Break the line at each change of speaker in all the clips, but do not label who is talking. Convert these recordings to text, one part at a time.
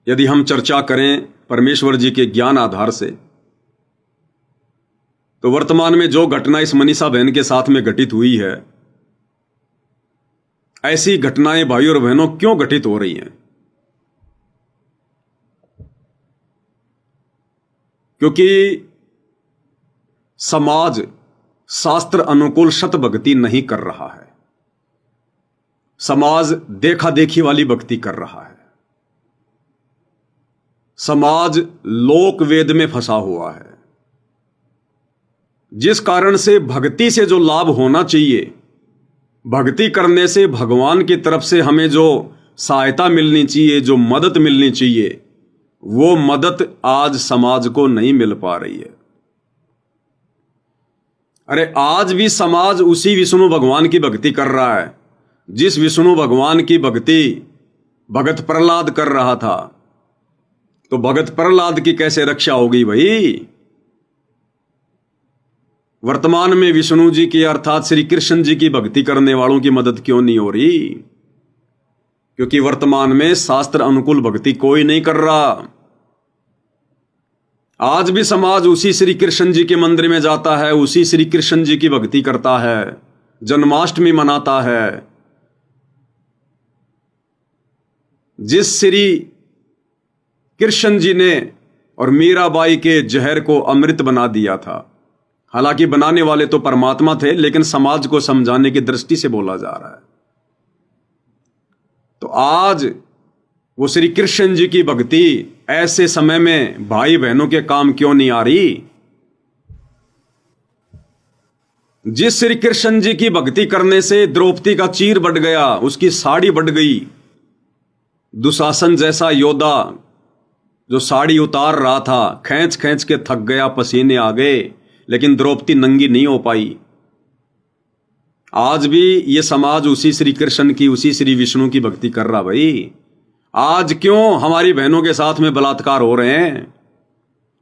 यदि हम चर्चा करें परमेश्वर जी के ज्ञान आधार से, तो वर्तमान में जो घटना इस मनीषा बहन के साथ में घटित हुई है, ऐसी घटनाएं भाइयों और बहनों क्यों घटित हो रही हैं? क्योंकि समाज शास्त्र अनुकूल शत भक्ति नहीं कर रहा है। समाज देखा देखी वाली भक्ति कर रहा है। समाज लोक वेद में फंसा हुआ है, जिस कारण से भक्ति से जो लाभ होना चाहिए, भक्ति करने से भगवान की तरफ से हमें जो सहायता मिलनी चाहिए, जो मदद मिलनी चाहिए, वो मदद आज समाज को नहीं मिल पा रही है। अरे आज भी समाज उसी विष्णु भगवान की भक्ति कर रहा है जिस विष्णु भगवान की भक्ति भगत प्रहलाद कर रहा था। तो भगत प्रहलाद की कैसे रक्षा होगी भाई? वर्तमान में विष्णु जी की अर्थात श्री कृष्ण जी की भक्ति करने वालों की मदद क्यों नहीं हो रही? क्योंकि वर्तमान में शास्त्र अनुकूल भक्ति कोई नहीं कर रहा। आज भी समाज उसी श्री कृष्ण जी के मंदिर में जाता है, उसी श्री कृष्ण जी की भक्ति करता है, जन्माष्टमी मनाता है। जिस श्री कृष्ण जी ने और मीराबाई के जहर को अमृत बना दिया था, हालांकि बनाने वाले तो परमात्मा थे, लेकिन समाज को समझाने की दृष्टि से बोला जा रहा है। तो आज वो श्री कृष्ण जी की भक्ति ऐसे समय में भाई बहनों के काम क्यों नहीं आ रही? जिस श्री कृष्ण जी की भक्ति करने से द्रौपदी का चीर बढ़ गया, उसकी साड़ी बढ़ गई। दुशासन जैसा योद्धा जो साड़ी उतार रहा था, खींच खींच के थक गया, पसीने आ गए, लेकिन द्रौपदी नंगी नहीं हो पाई। आज भी ये समाज उसी श्री कृष्ण की, उसी श्री विष्णु की भक्ति कर रहा भाई। आज क्यों हमारी बहनों के साथ में बलात्कार हो रहे हैं?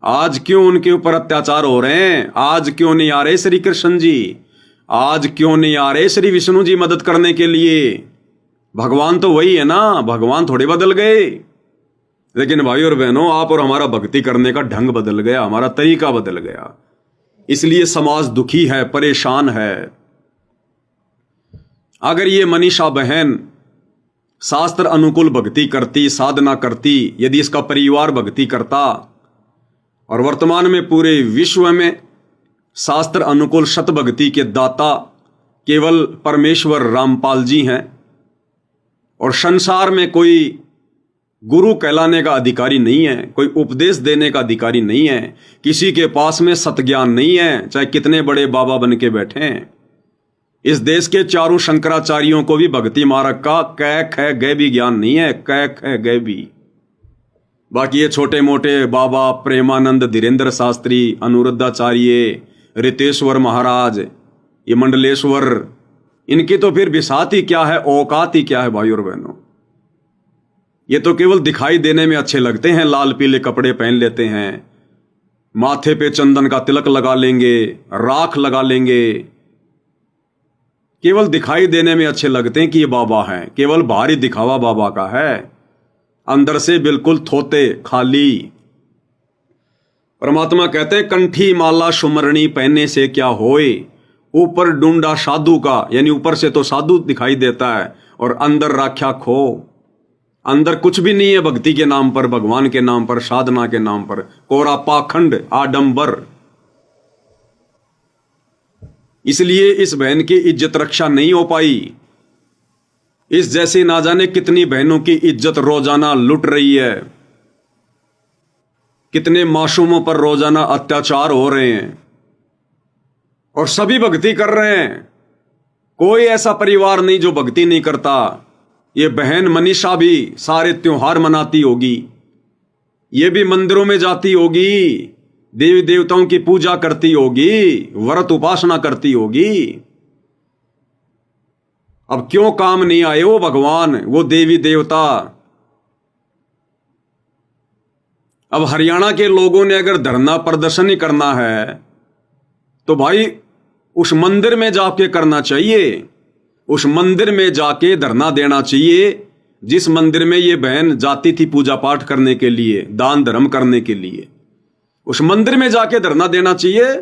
आज क्यों उनके ऊपर अत्याचार हो रहे हैं? आज क्यों नहीं आ रहे श्री कृष्ण जी? आज क्यों नहीं आ रहे श्री विष्णु जी मदद करने के लिए? भगवान तो वही है ना, भगवान थोड़े बदल गए। लेकिन भाई और बहनों, आप और हमारा भक्ति करने का ढंग बदल गया, हमारा तरीका बदल गया। इसलिए समाज दुखी है, परेशान है। अगर ये मनीषा बहन शास्त्र अनुकूल भक्ति करती, साधना करती, यदि इसका परिवार भक्ति करता, और वर्तमान में पूरे विश्व में शास्त्र अनुकूल शत भक्ति के दाता केवल परमेश्वर रामपाल जी हैं, और संसार में कोई गुरु कहलाने का अधिकारी नहीं है, कोई उपदेश देने का अधिकारी नहीं है, किसी के पास में सतज्ञान नहीं है, चाहे कितने बड़े बाबा बन के बैठे हैं। इस देश के चारों शंकराचार्यों को भी भक्ति मार्ग का कै ख गए भी ज्ञान नहीं है, कै ख गए भी। बाकी ये छोटे मोटे बाबा प्रेमानंद, धीरेन्द्र शास्त्री, अनुरुद्धाचार्य, रितेश्वर महाराज, ये मंडलेश्वर, इनकी तो फिर बिसात ही क्या है, औकात ही क्या है भाई और बहनों। ये तो केवल दिखाई देने में अच्छे लगते हैं, लाल पीले कपड़े पहन लेते हैं, माथे पे चंदन का तिलक लगा लेंगे, राख लगा लेंगे, केवल दिखाई देने में अच्छे लगते हैं कि ये बाबा हैं। केवल बाहरी दिखावा बाबा का है, अंदर से बिल्कुल थोते, खाली। परमात्मा कहते हैं, कंठी माला सुमरणी पहनने से क्या होए, ऊपर डूंडा साधु का, यानी ऊपर से तो साधु दिखाई देता है और अंदर राख्या खो। अंदर कुछ भी नहीं है भक्ति के नाम पर, भगवान के नाम पर, साधना के नाम पर, कोरा पाखंड, आडंबर। इसलिए इस बहन की इज्जत रक्षा नहीं हो पाई। इस जैसे ना जाने कितनी बहनों की इज्जत रोजाना लुट रही है, कितने मासूमों पर रोजाना अत्याचार हो रहे हैं, और सभी भक्ति कर रहे हैं। कोई ऐसा परिवार नहीं जो भक्ति नहीं करता। ये बहन मनीषा भी सारे त्योहार मनाती होगी, ये भी मंदिरों में जाती होगी, देवी देवताओं की पूजा करती होगी, व्रत उपासना करती होगी। अब क्यों काम नहीं आए वो भगवान, वो देवी देवता? अब हरियाणा के लोगों ने अगर धरना प्रदर्शन ही करना है तो भाई उस मंदिर में जाके करना चाहिए, उस मंदिर में जाके धरना देना चाहिए जिस मंदिर में ये बहन जाती थी पूजा पाठ करने के लिए, दान धर्म करने के लिए, उस मंदिर में जाके धरना देना चाहिए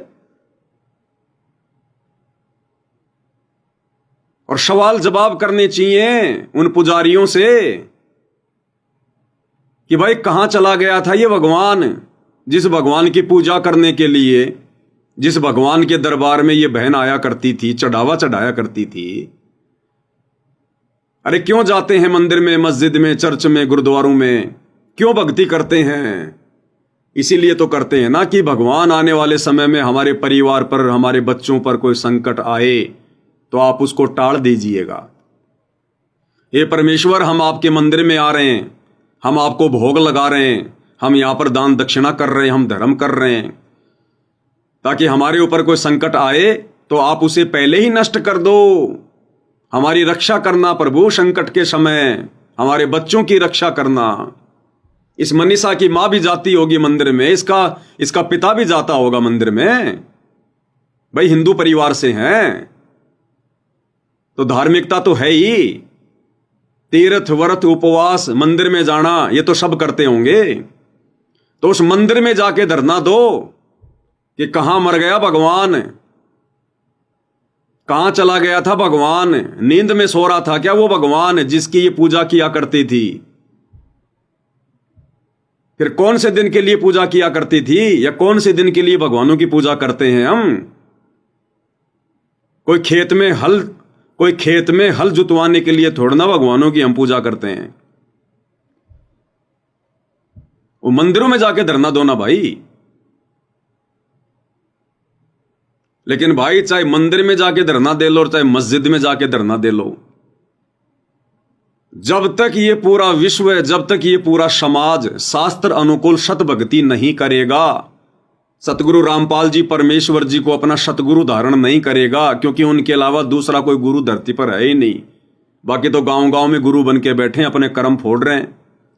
और सवाल जवाब करने चाहिए उन पुजारियों से कि भाई कहां चला गया था ये भगवान, जिस भगवान की पूजा करने के लिए, जिस भगवान के दरबार में ये बहन आया करती थी, चढ़ावा चढ़ाया करती थी। अरे क्यों जाते हैं मंदिर में, मस्जिद में, चर्च में, गुरुद्वारों में, क्यों भक्ति करते हैं? इसीलिए तो करते हैं ना कि भगवान आने वाले समय में हमारे परिवार पर, हमारे बच्चों पर कोई संकट आए तो आप उसको टाल दीजिएगा। हे परमेश्वर, हम आपके मंदिर में आ रहे हैं, हम आपको भोग लगा रहे हैं, हम यहां पर दान दक्षिणा कर रहे हैं, हम धर्म कर रहे हैं, ताकि हमारे ऊपर कोई संकट आए तो आप उसे पहले ही नष्ट कर दो। हमारी रक्षा करना प्रभु, संकट के समय हमारे बच्चों की रक्षा करना। इस मनीषा की मां भी जाती होगी मंदिर में, इसका पिता भी जाता होगा मंदिर में, भाई हिंदू परिवार से हैं तो धार्मिकता तो है ही। तीर्थ व्रत उपवास, मंदिर में जाना, ये तो सब करते होंगे। तो उस मंदिर में जाके धरना दो कि कहां मर गया भगवान, कहां चला गया था भगवान, नींद में सो रहा था क्या वो भगवान जिसकी ये पूजा किया करती थी? फिर कौन से दिन के लिए पूजा किया करती थी, या कौन से दिन के लिए भगवानों की पूजा करते हैं हम? कोई खेत में हल जुतवाने के लिए थोड़ा ना भगवानों की हम पूजा करते हैं। वो मंदिरों में जाके धरना दो ना भाई। लेकिन भाई चाहे मंदिर में जाके धरना दे लो और चाहे मस्जिद में जाके धरना दे लो, जब तक ये पूरा विश्व, जब तक ये पूरा समाज शास्त्र अनुकूल सत भक्ति नहीं करेगा, सतगुरु रामपाल जी परमेश्वर जी को अपना सतगुरु धारण नहीं करेगा, क्योंकि उनके अलावा दूसरा कोई गुरु धरती पर है ही नहीं। बाकी तो गांव गांव में गुरु बन के बैठे हैं, अपने कर्म फोड़ रहे हैं,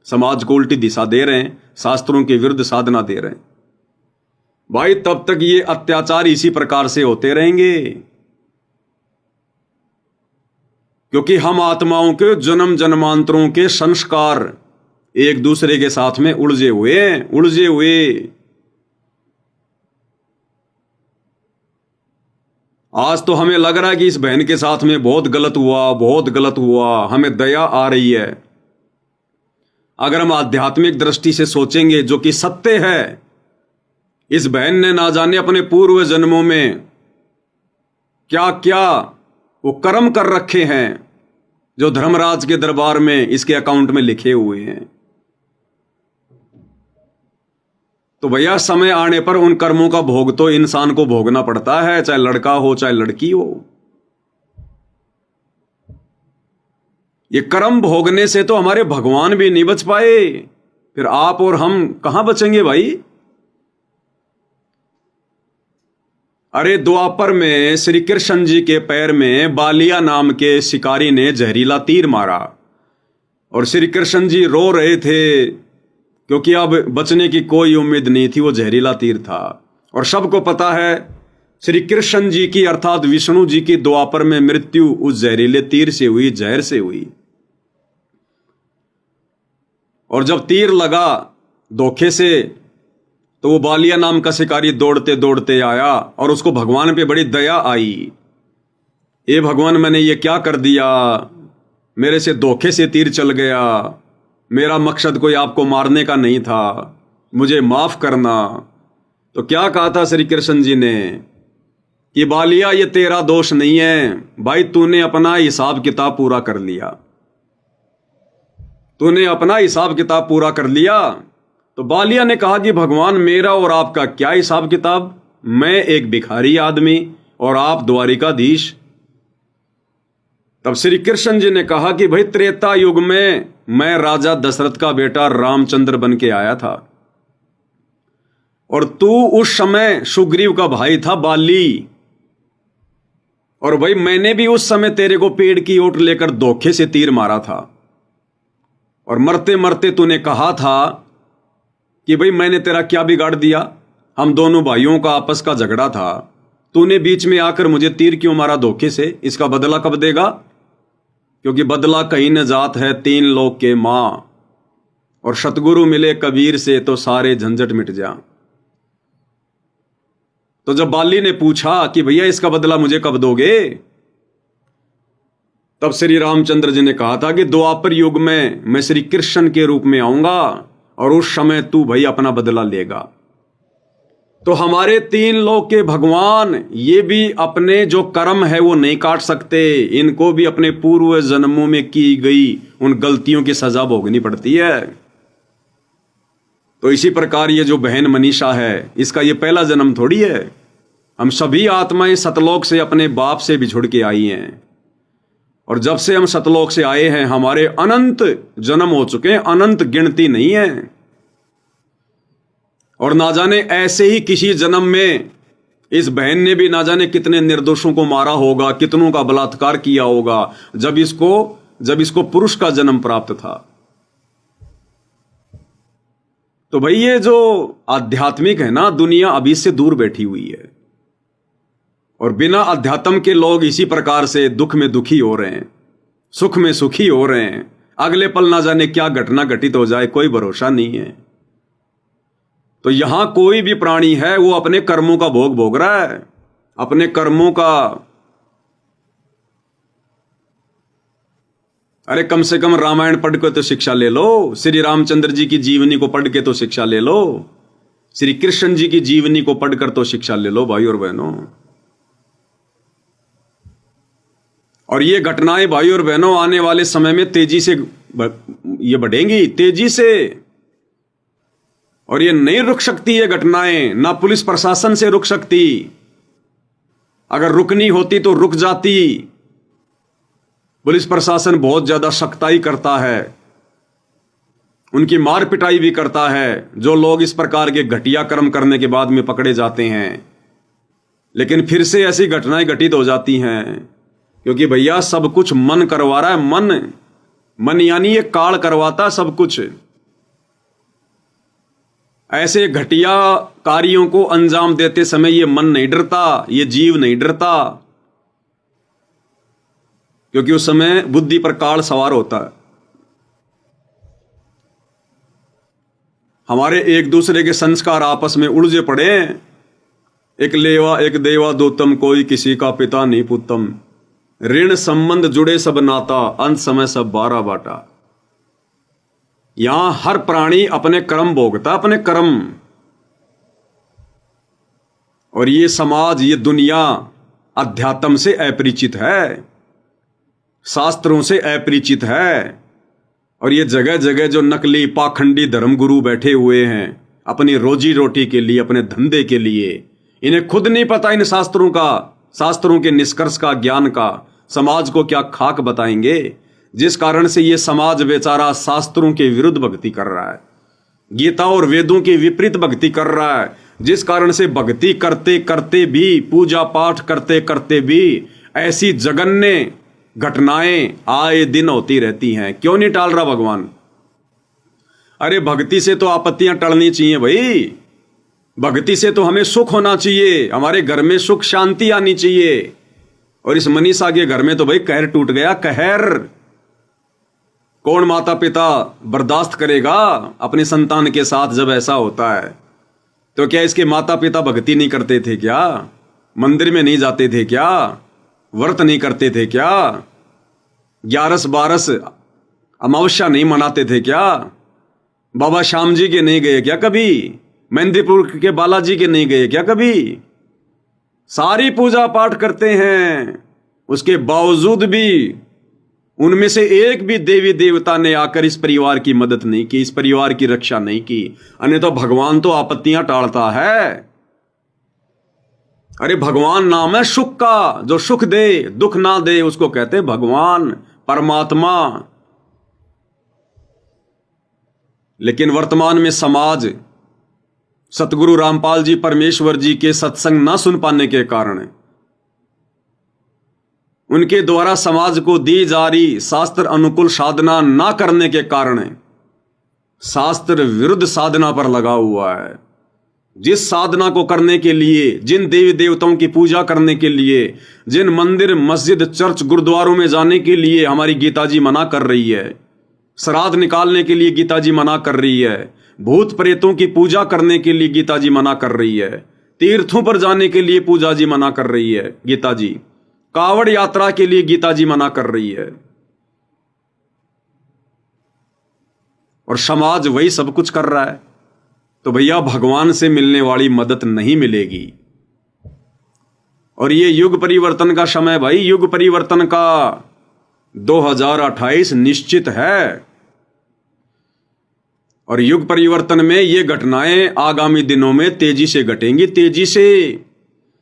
समाज को उल्टी दिशा दे रहे हैं, शास्त्रों के विरुद्ध साधना दे रहे हैं। भाई तब तक ये अत्याचार इसी प्रकार से होते रहेंगे, क्योंकि हम आत्माओं के जन्म जन्मांतरों के संस्कार एक दूसरे के साथ में उलझे हुए। आज तो हमें लग रहा है कि इस बहन के साथ में बहुत गलत हुआ, हमें दया आ रही है। अगर हम आध्यात्मिक दृष्टि से सोचेंगे, जो कि सत्य है, इस बहन ने ना जाने अपने पूर्व जन्मों में क्या क्या वो कर्म कर रखे हैं, जो धर्मराज के दरबार में इसके अकाउंट में लिखे हुए हैं। तो भैया समय आने पर उन कर्मों का भोग तो इंसान को भोगना पड़ता है, चाहे लड़का हो चाहे लड़की हो। ये कर्म भोगने से तो हमारे भगवान भी नहीं बच पाए, फिर आप और हम कहां बचेंगे भाई? अरे द्वापर में श्री कृष्ण जी के पैर में बालिया नाम के शिकारी ने जहरीला तीर मारा और श्री कृष्ण जी रो रहे थे, क्योंकि अब बचने की कोई उम्मीद नहीं थी, वो जहरीला तीर था। और सबको पता है श्री कृष्ण जी की अर्थात विष्णु जी की द्वापर में मृत्यु उस जहरीले तीर से हुई, जहर से हुई। और जब तीर लगा धोखे से, तो वो बालिया नाम का शिकारी दौड़ते दौड़ते आया और उसको भगवान पे बड़ी दया आई। ए भगवान, मैंने ये क्या कर दिया, मेरे से धोखे से तीर चल गया, मेरा मकसद कोई आपको मारने का नहीं था, मुझे माफ करना। तो क्या कहा था श्री कृष्ण जी ने कि बालिया ये तेरा दोष नहीं है भाई, तूने अपना हिसाब किताब पूरा कर लिया, तूने अपना हिसाब किताब पूरा कर लिया। तो बालिया ने कहा कि भगवान मेरा और आपका क्या हिसाब किताब, मैं एक भिखारी आदमी और आप द्वारिकाधीश। तब श्री कृष्ण जी ने कहा कि भाई त्रेता युग में मैं राजा दशरथ का बेटा रामचंद्र बन के आया था और तू उस समय सुग्रीव का भाई था बाली, और भाई मैंने भी उस समय तेरे को पेड़ की ओट लेकर धोखे से तीर मारा था और मरते मरते तूने कहा था कि भाई मैंने तेरा क्या बिगाड़ दिया, हम दोनों भाइयों का आपस का झगड़ा था, तूने बीच में आकर मुझे तीर क्यों मारा धोखे से, इसका बदला कब देगा? क्योंकि बदला कहीं न जात है तीन लोक के माँ, और सतगुरु मिले कबीर से तो सारे झंझट मिट जा। तो जब बाली ने पूछा कि भैया इसका बदला मुझे कब दोगे, तब श्री रामचंद्र जी ने कहा था कि द्वापर युग में मैं श्री कृष्ण के रूप में आऊंगा और उस समय तू भाई अपना बदला लेगा। तो हमारे तीन लोक के भगवान ये भी अपने जो कर्म है वो नहीं काट सकते, इनको भी अपने पूर्व जन्मों में की गई उन गलतियों की सजा भोगनी पड़ती है। तो इसी प्रकार ये जो बहन मनीषा है, इसका ये पहला जन्म थोड़ी है। हम सभी आत्माएं सतलोक से अपने बाप से बिछुड़ के आई हैं, और जब से हम सतलोक से आए हैं हमारे अनंत जन्म हो चुके हैं, अनंत गिनती नहीं है। और ना जाने ऐसे ही किसी जन्म में इस बहन ने भी ना जाने कितने निर्दोषों को मारा होगा, कितनों का बलात्कार किया होगा, जब इसको पुरुष का जन्म प्राप्त था। तो भाई ये जो आध्यात्मिक है ना, दुनिया अभी से दूर बैठी हुई है, और बिना अध्यात्म के लोग इसी प्रकार से दुख में दुखी हो रहे हैं, सुख में सुखी हो रहे हैं। अगले पल ना जाने क्या घटना घटित हो जाए, कोई भरोसा नहीं है। तो यहां कोई भी प्राणी है वो अपने कर्मों का भोग भोग रहा है, अपने कर्मों का। अरे कम से कम रामायण पढ़ के तो शिक्षा ले लो, श्री रामचंद्र जी की जीवनी को पढ़ के तो शिक्षा ले लो, श्री कृष्ण जी की जीवनी को पढ़कर तो शिक्षा ले लो भाई और बहनों। और ये घटनाएं भाई और बहनों आने वाले समय में तेजी से ये बढ़ेंगी, तेजी से। और ये नहीं रुक सकती ये घटनाएं, ना पुलिस प्रशासन से रुक सकती। अगर रुकनी होती तो रुक जाती। पुलिस प्रशासन बहुत ज्यादा सख्ताई करता है, उनकी मार पिटाई भी करता है जो लोग इस प्रकार के घटिया कर्म करने के बाद में पकड़े जाते हैं। लेकिन फिर से ऐसी घटनाएं घटित हो जाती हैं, क्योंकि भैया सब कुछ मन करवा रहा है। मन यानी ये काल करवाता सब कुछ। ऐसे घटिया कार्यों को अंजाम देते समय ये मन नहीं डरता, ये जीव नहीं डरता, क्योंकि उस समय बुद्धि पर काल सवार होता है। हमारे एक दूसरे के संस्कार आपस में उलझे पड़े, एक लेवा एक देवा दोतम, कोई किसी का पिता नहीं पुतम, ऋण संबंध जुड़े सब नाता, अंत समय सब बारा बाटा। यहां हर प्राणी अपने कर्म भोगता, अपने कर्म। और ये समाज, ये दुनिया अध्यात्म से अपरिचित है, शास्त्रों से अपरिचित है। और ये जगह जगह जो नकली पाखंडी धर्मगुरु बैठे हुए हैं अपनी रोजी रोटी के लिए, अपने धंधे के लिए, इन्हें खुद नहीं पता इन शास्त्रों का, शास्त्रों के निष्कर्ष का, ज्ञान का। समाज को क्या खाक बताएंगे, जिस कारण से ये समाज बेचारा शास्त्रों के विरुद्ध भक्ति कर रहा है, गीता और वेदों के विपरीत भक्ति कर रहा है, जिस कारण से भक्ति करते करते भी, पूजा पाठ करते करते भी ऐसी जघन्य घटनाएं आए दिन होती रहती हैं। क्यों नहीं टाल रहा भगवान? अरे भक्ति से तो आपत्तियां टलनी चाहिए भाई, भक्ति से तो हमें सुख होना चाहिए, हमारे घर में सुख शांति आनी चाहिए। और इस मनीषा के घर में तो भाई कहर टूट गया, कहर। कौन माता पिता बर्दाश्त करेगा अपने संतान के साथ जब ऐसा होता है? तो क्या इसके माता पिता भक्ति नहीं करते थे क्या? मंदिर में नहीं जाते थे क्या? व्रत नहीं करते थे क्या? 11-12 अमावस्या नहीं मनाते थे क्या? बाबा श्याम जी के नहीं गए क्या कभी? मेहंदीपुर के बालाजी के नहीं गए क्या कभी? सारी पूजा पाठ करते हैं, उसके बावजूद भी उनमें से एक भी देवी देवता ने आकर इस परिवार की मदद नहीं की, इस परिवार की रक्षा नहीं की। अन्यथा तो भगवान तो आपत्तियां टालता है। अरे भगवान नाम है सुख का, जो सुख दे दुख ना दे उसको कहते भगवान, परमात्मा। लेकिन वर्तमान में समाज सतगुरु रामपाल जी परमेश्वर जी के सत्संग ना सुन पाने के कारण, उनके द्वारा समाज को दी जा रही शास्त्र अनुकूल साधना ना करने के कारण शास्त्र विरुद्ध साधना पर लगा हुआ है। जिस साधना को करने के लिए, जिन देवी देवताओं की पूजा करने के लिए, जिन मंदिर मस्जिद चर्च गुरुद्वारों में जाने के लिए हमारी गीता जी मना कर रही है, श्राद्ध निकालने के लिए गीता जी मना कर रही है, भूत प्रेतों की पूजा करने के लिए गीता जी मना कर रही है, तीर्थों पर जाने के लिए पूजा जी मना कर रही है गीता जी, कावड़ यात्रा के लिए गीता जी मना कर रही है, और समाज वही सब कुछ कर रहा है। तो भैया भगवान से मिलने वाली मदद नहीं मिलेगी। और ये युग परिवर्तन का समय भाई, युग परिवर्तन का 2028 निश्चित है। और युग परिवर्तन में ये घटनाएं आगामी दिनों में तेजी से घटेंगी, तेजी से,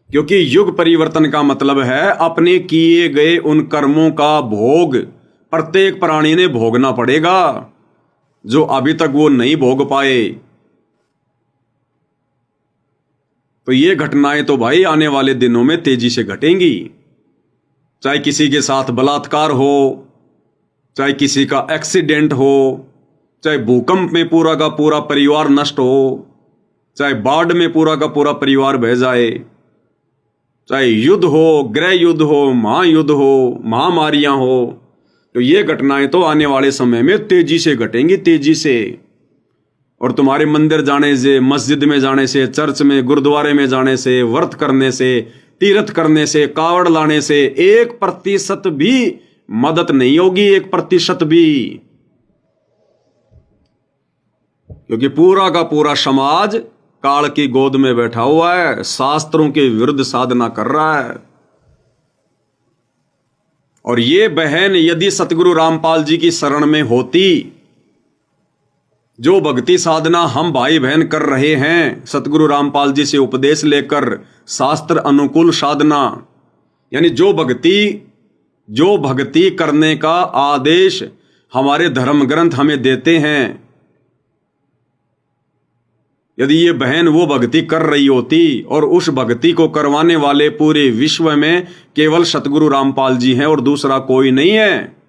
क्योंकि युग परिवर्तन का मतलब है अपने किए गए उन कर्मों का भोग प्रत्येक प्राणी ने भोगना पड़ेगा, जो अभी तक वो नहीं भोग पाए। तो ये घटनाएं तो भाई आने वाले दिनों में तेजी से घटेंगी। चाहे किसी के साथ बलात्कार हो, चाहे किसी का एक्सीडेंट हो, चाहे भूकंप में पूरा का पूरा परिवार नष्ट हो, चाहे बाढ़ में पूरा का पूरा परिवार बह जाए, चाहे युद्ध हो, गृह युद्ध हो, महायुद्ध हो, महामारियां हो, तो ये घटनाएं तो आने वाले समय में तेजी से घटेंगी, तेजी से। और तुम्हारे मंदिर जाने से, मस्जिद में जाने से, चर्च में, गुरुद्वारे में जाने से, व्रत करने से, तीर्थ करने से, कावड़ लाने से 1% भी मदद नहीं होगी, 1% भी। क्योंकि पूरा का पूरा समाज काल की गोद में बैठा हुआ है, शास्त्रों के विरुद्ध साधना कर रहा है। और ये बहन यदि सतगुरु रामपाल जी की शरण में होती, जो भक्ति साधना हम भाई बहन कर रहे हैं सतगुरु रामपाल जी से उपदेश लेकर, शास्त्र अनुकूल साधना, यानी जो भक्ति करने का आदेश हमारे धर्म ग्रंथ हमें देते हैं, यदि ये बहन वो भक्ति कर रही होती, और उस भक्ति को करवाने वाले पूरे विश्व में केवल सतगुरु रामपाल जी हैं और दूसरा कोई नहीं है,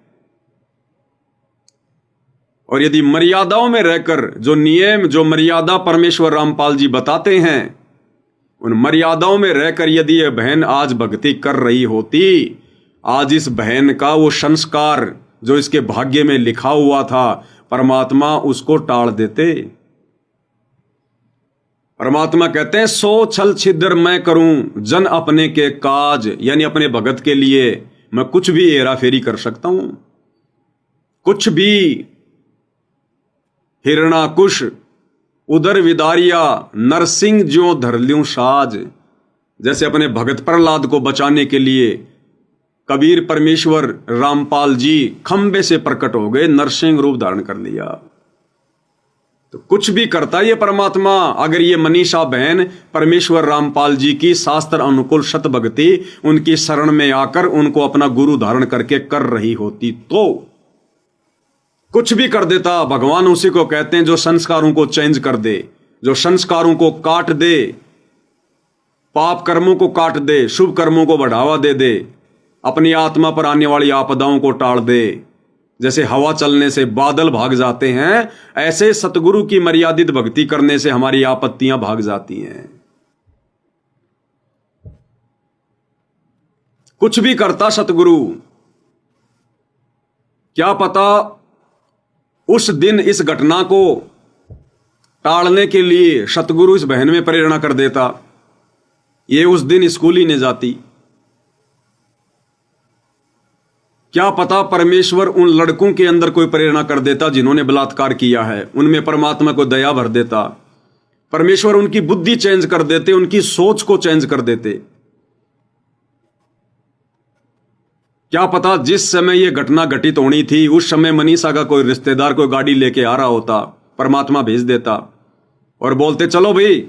और यदि मर्यादाओं में रहकर जो नियम, जो मर्यादा परमेश्वर रामपाल जी बताते हैं, उन मर्यादाओं में रहकर यदि यह बहन आज भक्ति कर रही होती, आज इस बहन का वो संस्कार जो इसके भाग्य में लिखा हुआ था, परमात्मा उसको टाल देते। परमात्मा कहते हैं, 100 छल छिद्र मैं करूं जन अपने के काज, यानी अपने भगत के लिए मैं कुछ भी हेरा फेरी कर सकता हूं, कुछ भी। हिरणाकुश उदर विदारिया नरसिंह ज्यों धर ल्यूं साज, जैसे अपने भगत प्रहलाद को बचाने के लिए कबीर परमेश्वर रामपाल जी खंबे से प्रकट हो गए, नरसिंह रूप धारण कर लिया। तो कुछ भी करता ये परमात्मा, अगर ये मनीषा बहन परमेश्वर रामपाल जी की शास्त्र अनुकूल सत भक्ति उनकी शरण में आकर उनको अपना गुरु धारण करके कर रही होती, तो कुछ भी कर देता। भगवान उसी को कहते हैं जो संस्कारों को चेंज कर दे, जो संस्कारों को काट दे, पाप कर्मों को काट दे, शुभ कर्मों को बढ़ावा दे दे, अपनी आत्मा पर आने वाली आपदाओं को टाल दे। जैसे हवा चलने से बादल भाग जाते हैं, ऐसे सतगुरु की मर्यादित भक्ति करने से हमारी आपत्तियां भाग जाती हैं। कुछ भी करता सतगुरु, क्या पता उस दिन इस घटना को टालने के लिए सतगुरु इस बहन में प्रेरणा कर देता, ये उस दिन स्कूल ही नहीं जाती। क्या पता परमेश्वर उन लड़कों के अंदर कोई प्रेरणा कर देता जिन्होंने बलात्कार किया है, उनमें परमात्मा को दया भर देता, परमेश्वर उनकी बुद्धि चेंज कर देते, उनकी सोच को चेंज कर देते। क्या पता जिस समय यह घटना घटित होनी थी उस समय मनीषा का कोई रिश्तेदार कोई गाड़ी लेके आ रहा होता, परमात्मा भेज देता और बोलते चलो भाई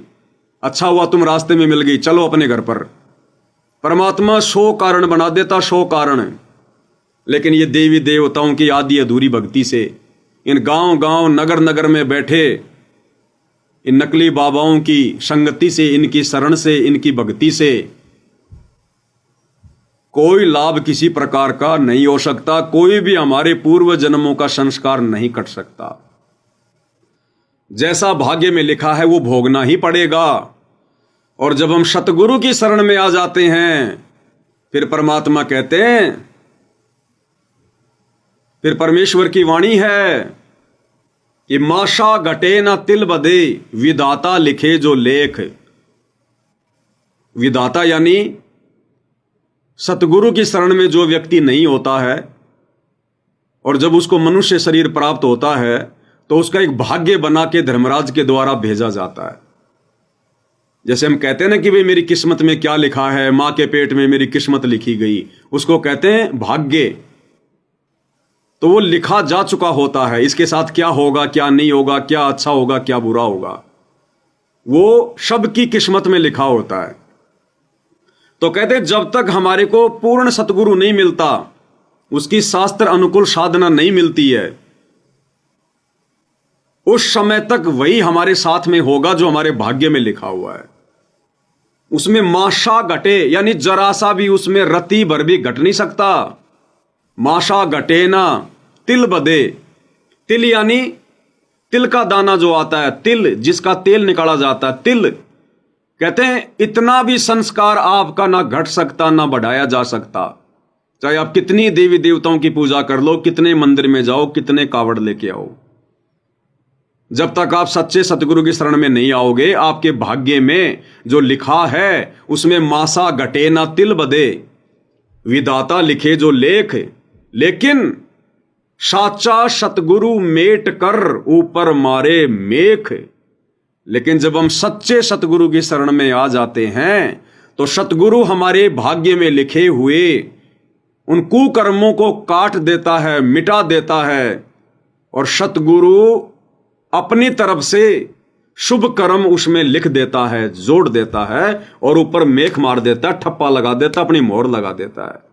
अच्छा हुआ तुम रास्ते में मिल गई, चलो अपने घर पर। परमात्मा 100 कारण बना देता, 100 कारण। लेकिन ये देवी देवताओं की आधी अधूरी भक्ति से, इन गांव गांव नगर नगर में बैठे इन नकली बाबाओं की संगति से, इनकी शरण से, इनकी भक्ति से कोई लाभ किसी प्रकार का नहीं हो सकता, कोई भी हमारे पूर्व जन्मों का संस्कार नहीं कट सकता। जैसा भाग्य में लिखा है वो भोगना ही पड़ेगा। और जब हम सतगुरु की शरण में आ जाते हैं, फिर परमात्मा कहते हैं, फिर परमेश्वर की वाणी है कि माशा घटे ना तिल बदे, विधाता लिखे जो लेख। विधाता यानी सतगुरु की शरण में जो व्यक्ति नहीं होता है, और जब उसको मनुष्य शरीर प्राप्त होता है तो उसका एक भाग्य बना के धर्मराज के द्वारा भेजा जाता है। जैसे हम कहते हैं ना कि भाई मेरी किस्मत में क्या लिखा है, मां के पेट में मेरी किस्मत लिखी गई, उसको कहते हैं भाग्य। तो वो लिखा जा चुका होता है, इसके साथ क्या होगा क्या नहीं होगा, क्या अच्छा होगा क्या बुरा होगा, वो सबकी किस्मत में लिखा होता है। तो कहते हैं जब तक हमारे को पूर्ण सतगुरु नहीं मिलता, उसकी शास्त्र अनुकूल साधना नहीं मिलती है, उस समय तक वही हमारे साथ में होगा जो हमारे भाग्य में लिखा हुआ है। उसमें माशा घटे यानी जरा सा भी उसमें रति भर भी घट नहीं सकता। माशा घटे ना तिल बदे, तिल यानी तिल का दाना जो आता है, तिल जिसका तेल निकाला जाता है, तिल कहते हैं इतना भी संस्कार आपका ना घट सकता ना बढ़ाया जा सकता। चाहे आप कितनी देवी देवताओं की पूजा कर लो, कितने मंदिर में जाओ, कितने कावड़ लेके आओ, जब तक आप सच्चे सतगुरु की शरण में नहीं आओगे, आपके भाग्य में जो लिखा है उसमें मासा घटे ना तिल बदे, विधाता लिखे जो लेख। लेकिन साचा सतगुरु मेट कर ऊपर मारे मेख। लेकिन जब हम सच्चे सतगुरु की शरण में आ जाते हैं तो सतगुरु हमारे भाग्य में लिखे हुए उन कुकर्मों को काट देता है, मिटा देता है, और सतगुरु अपनी तरफ से शुभ कर्म उसमें लिख देता है, जोड़ देता है, और ऊपर मेख मार देता है, ठप्पा लगा देता, अपनी मोहर लगा देता है।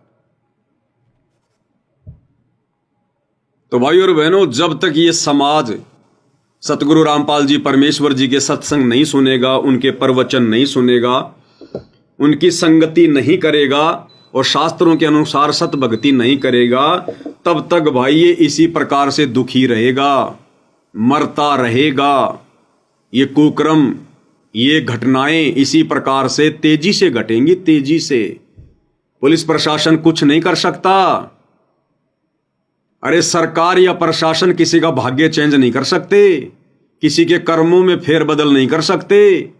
तो भाई और बहनों, जब तक ये समाज सतगुरु रामपाल जी परमेश्वर जी के सत्संग नहीं सुनेगा, उनके प्रवचन नहीं सुनेगा, उनकी संगति नहीं करेगा और शास्त्रों के अनुसार सत भक्ति नहीं करेगा, तब तक भाई ये इसी प्रकार से दुखी रहेगा, मरता रहेगा। ये कुक्रम, ये घटनाएं इसी प्रकार से तेजी से घटेंगी, तेजी से। पुलिस प्रशासन कुछ नहीं कर सकता। अरे सरकार या प्रशासन किसी का भाग्य चेंज नहीं कर सकते, किसी के कर्मों में फेरबदल नहीं कर सकते।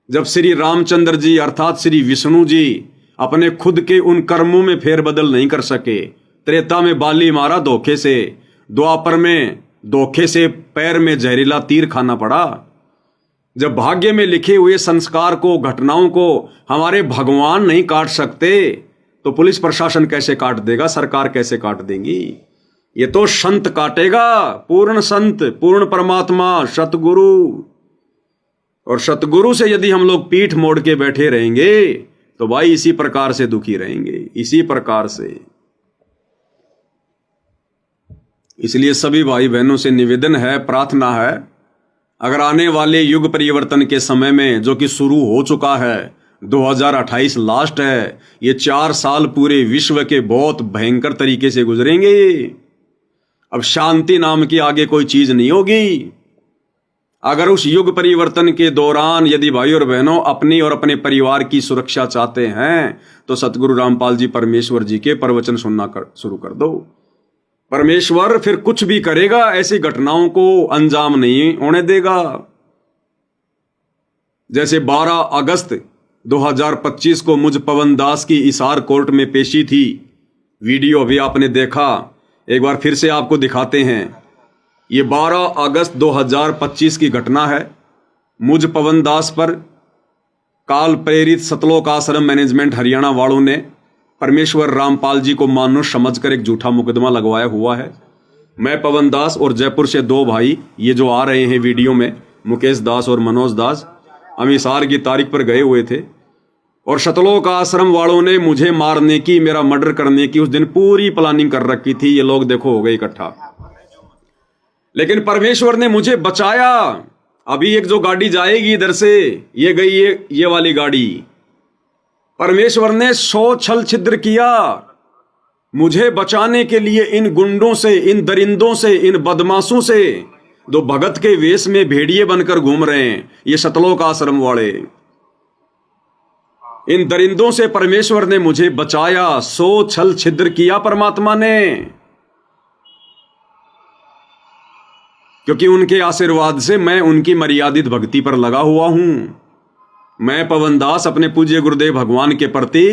जब श्री रामचंद्र जी अर्थात श्री विष्णु जी अपने खुद के उन कर्मों में फेरबदल नहीं कर सके, त्रेता में बाली मारा धोखे से, द्वापर में धोखे से पैर में जहरीला तीर खाना पड़ा। जब भाग्य में लिखे हुए संस्कार को, घटनाओं को हमारे भगवान नहीं काट सकते, तो पुलिस प्रशासन कैसे काट देगा, सरकार कैसे काट देंगी? ये तो संत काटेगा, पूर्ण संत, पूर्ण परमात्मा, सतगुरु। और सतगुरु से यदि हम लोग पीठ मोड़ के बैठे रहेंगे तो भाई इसी प्रकार से दुखी रहेंगे, इसी प्रकार से। इसलिए सभी भाई बहनों से निवेदन है, प्रार्थना है, अगर आने वाले युग परिवर्तन के समय में, जो कि शुरू हो चुका है, 2028 लास्ट है, ये 4 साल पूरे विश्व के बहुत भयंकर तरीके से गुजरेंगे। अब शांति नाम की आगे कोई चीज नहीं होगी। अगर उस युग परिवर्तन के दौरान यदि भाई और बहनों अपनी और अपने परिवार की सुरक्षा चाहते हैं तो सतगुरु रामपाल जी परमेश्वर जी के प्रवचन सुनना शुरू कर दो। परमेश्वर फिर कुछ भी करेगा, ऐसी घटनाओं को अंजाम नहीं होने देगा। जैसे 12 अगस्त 2025 को मुझ पवन दास की हिसार कोर्ट में पेशी थी, वीडियो अभी आपने देखा, एक बार फिर से आपको दिखाते हैं। ये 12 अगस्त 2025 की घटना है। मुझ पवन दास पर काल प्रेरित सतलोक आश्रम मैनेजमेंट हरियाणा वालों ने परमेश्वर रामपाल जी को मानुष समझकर एक झूठा मुकदमा लगवाया हुआ है। मैं पवन दास और जयपुर से 2 भाई, ये जो आ रहे हैं वीडियो में, मुकेश दास और मनोज दास, हम हिसार की तारीख पर गए हुए थे और सतलोक आश्रम वालों ने मुझे मारने की, मेरा मर्डर करने की उस दिन पूरी प्लानिंग कर रखी थी। ये लोग देखो हो गए इकट्ठा, लेकिन परमेश्वर ने मुझे बचाया। अभी एक जो गाड़ी जाएगी इधर से, ये गई ये वाली गाड़ी। परमेश्वर ने 100 छल छिद्र किया मुझे बचाने के लिए, इन गुंडों से, इन दरिंदों से, इन बदमाशों से, जो भगत के वेश में भेड़िए बनकर घूम रहे हैं, ये सतलोक आश्रम वाले। इन दरिंदों से परमेश्वर ने मुझे बचाया, सो छल छिद्र किया परमात्मा ने, क्योंकि उनके आशीर्वाद से मैं उनकी मर्यादित भक्ति पर लगा हुआ हूं। मैं पवनदास अपने पूज्य गुरुदेव भगवान के प्रति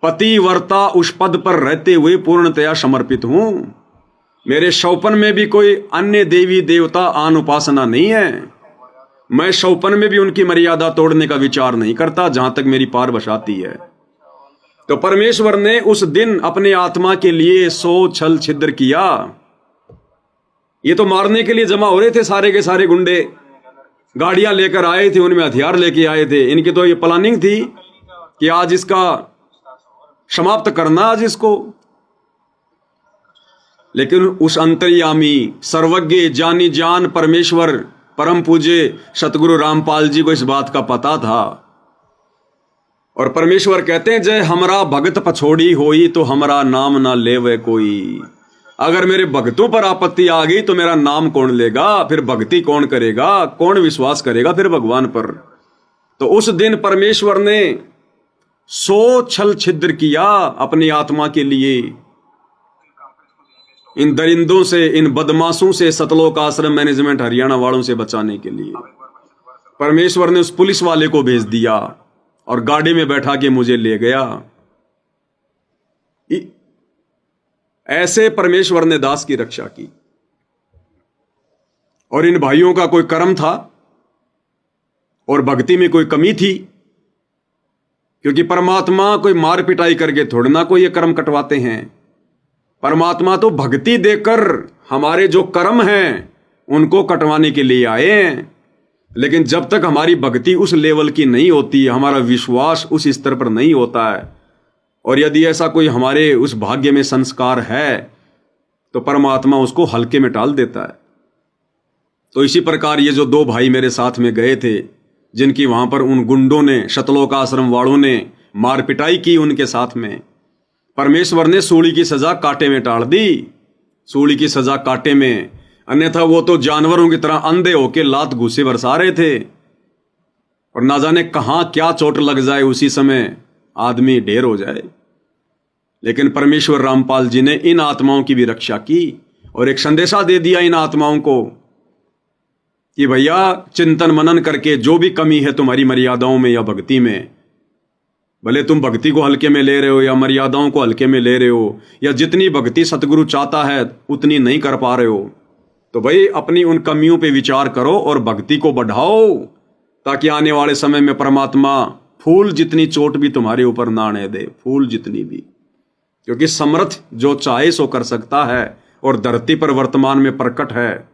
पतिव्रता उस पद पर रहते हुए पूर्णतया समर्पित हूं। मेरे शौपन में भी कोई अन्य देवी देवता आन उपासना नहीं है। मैं शौपन में भी उनकी मर्यादा तोड़ने का विचार नहीं करता, जहां तक मेरी पार बसाती है। तो परमेश्वर ने उस दिन अपने आत्मा के लिए सो छल छिद्र किया। ये तो मारने के लिए जमा हो रहे थे, सारे के सारे गुंडे गाड़ियां लेकर आए थे, उनमें हथियार लेके आए थे। इनकी तो ये प्लानिंग थी कि आज इसका समाप्त करना, आज इसको। लेकिन उस अंतर्यामी सर्वज्ञ जानी जान परमेश्वर परम पूज्य सतगुरु रामपाल जी को इस बात का पता था। और परमेश्वर कहते हैं, जय हमरा भगत पछोड़ी होई तो हमरा नाम ना लेवे कोई। अगर मेरे भक्तों पर आपत्ति आ गई तो मेरा नाम कौन लेगा, फिर भक्ति कौन करेगा, कौन विश्वास करेगा फिर भगवान पर। तो उस दिन परमेश्वर ने सो छल छिद्र किया अपनी आत्मा के लिए, इन दरिंदों से, इन बदमाशों से, सतलोक आश्रम मैनेजमेंट हरियाणा वालों से बचाने के लिए परमेश्वर ने उस पुलिस वाले को भेज दिया और गाड़ी में बैठा के मुझे ले गया। ऐसे परमेश्वर ने दास की रक्षा की। और इन भाइयों का कोई कर्म था और भक्ति में कोई कमी थी, क्योंकि परमात्मा कोई मार पिटाई करके थोड़ा ना कोई ये कर्म कटवाते हैं। परमात्मा तो भक्ति देकर हमारे जो कर्म हैं उनको कटवाने के लिए आए हैं। लेकिन जब तक हमारी भक्ति उस लेवल की नहीं होती, हमारा विश्वास उस स्तर पर नहीं होता है, और यदि ऐसा कोई हमारे उस भाग्य में संस्कार है, तो परमात्मा उसको हल्के में टाल देता है। तो इसी प्रकार ये जो दो भाई मेरे साथ में गए थे, जिनकी वहां पर उन गुंडों ने, सतलोक आश्रम वालों ने मार पिटाई की उनके साथ में, परमेश्वर ने सूली की सजा कांटे में टाल दी। सूली की सजा कांटे में, अन्यथा वो तो जानवरों की तरह अंधे होके लात घूसे बरसा रहे थे, और ना जाने कहां क्या चोट लग जाए, उसी समय आदमी ढेर हो जाए। लेकिन परमेश्वर रामपाल जी ने इन आत्माओं की भी रक्षा की और एक संदेशा दे दिया इन आत्माओं को कि भैया, चिंतन मनन करके जो भी कमी है तुम्हारी मर्यादाओं में या भक्ति में, भले तुम भक्ति को हल्के में ले रहे हो या मर्यादाओं को हल्के में ले रहे हो, या जितनी भक्ति सतगुरु चाहता है उतनी नहीं कर पा रहे हो, तो भाई अपनी उन कमियों पे विचार करो और भक्ति को बढ़ाओ, ताकि आने वाले समय में परमात्मा फूल जितनी चोट भी तुम्हारे ऊपर ना आने दे, फूल जितनी भी। क्योंकि समर्थ जो चाहे सो कर सकता है और धरती पर वर्तमान में प्रकट है,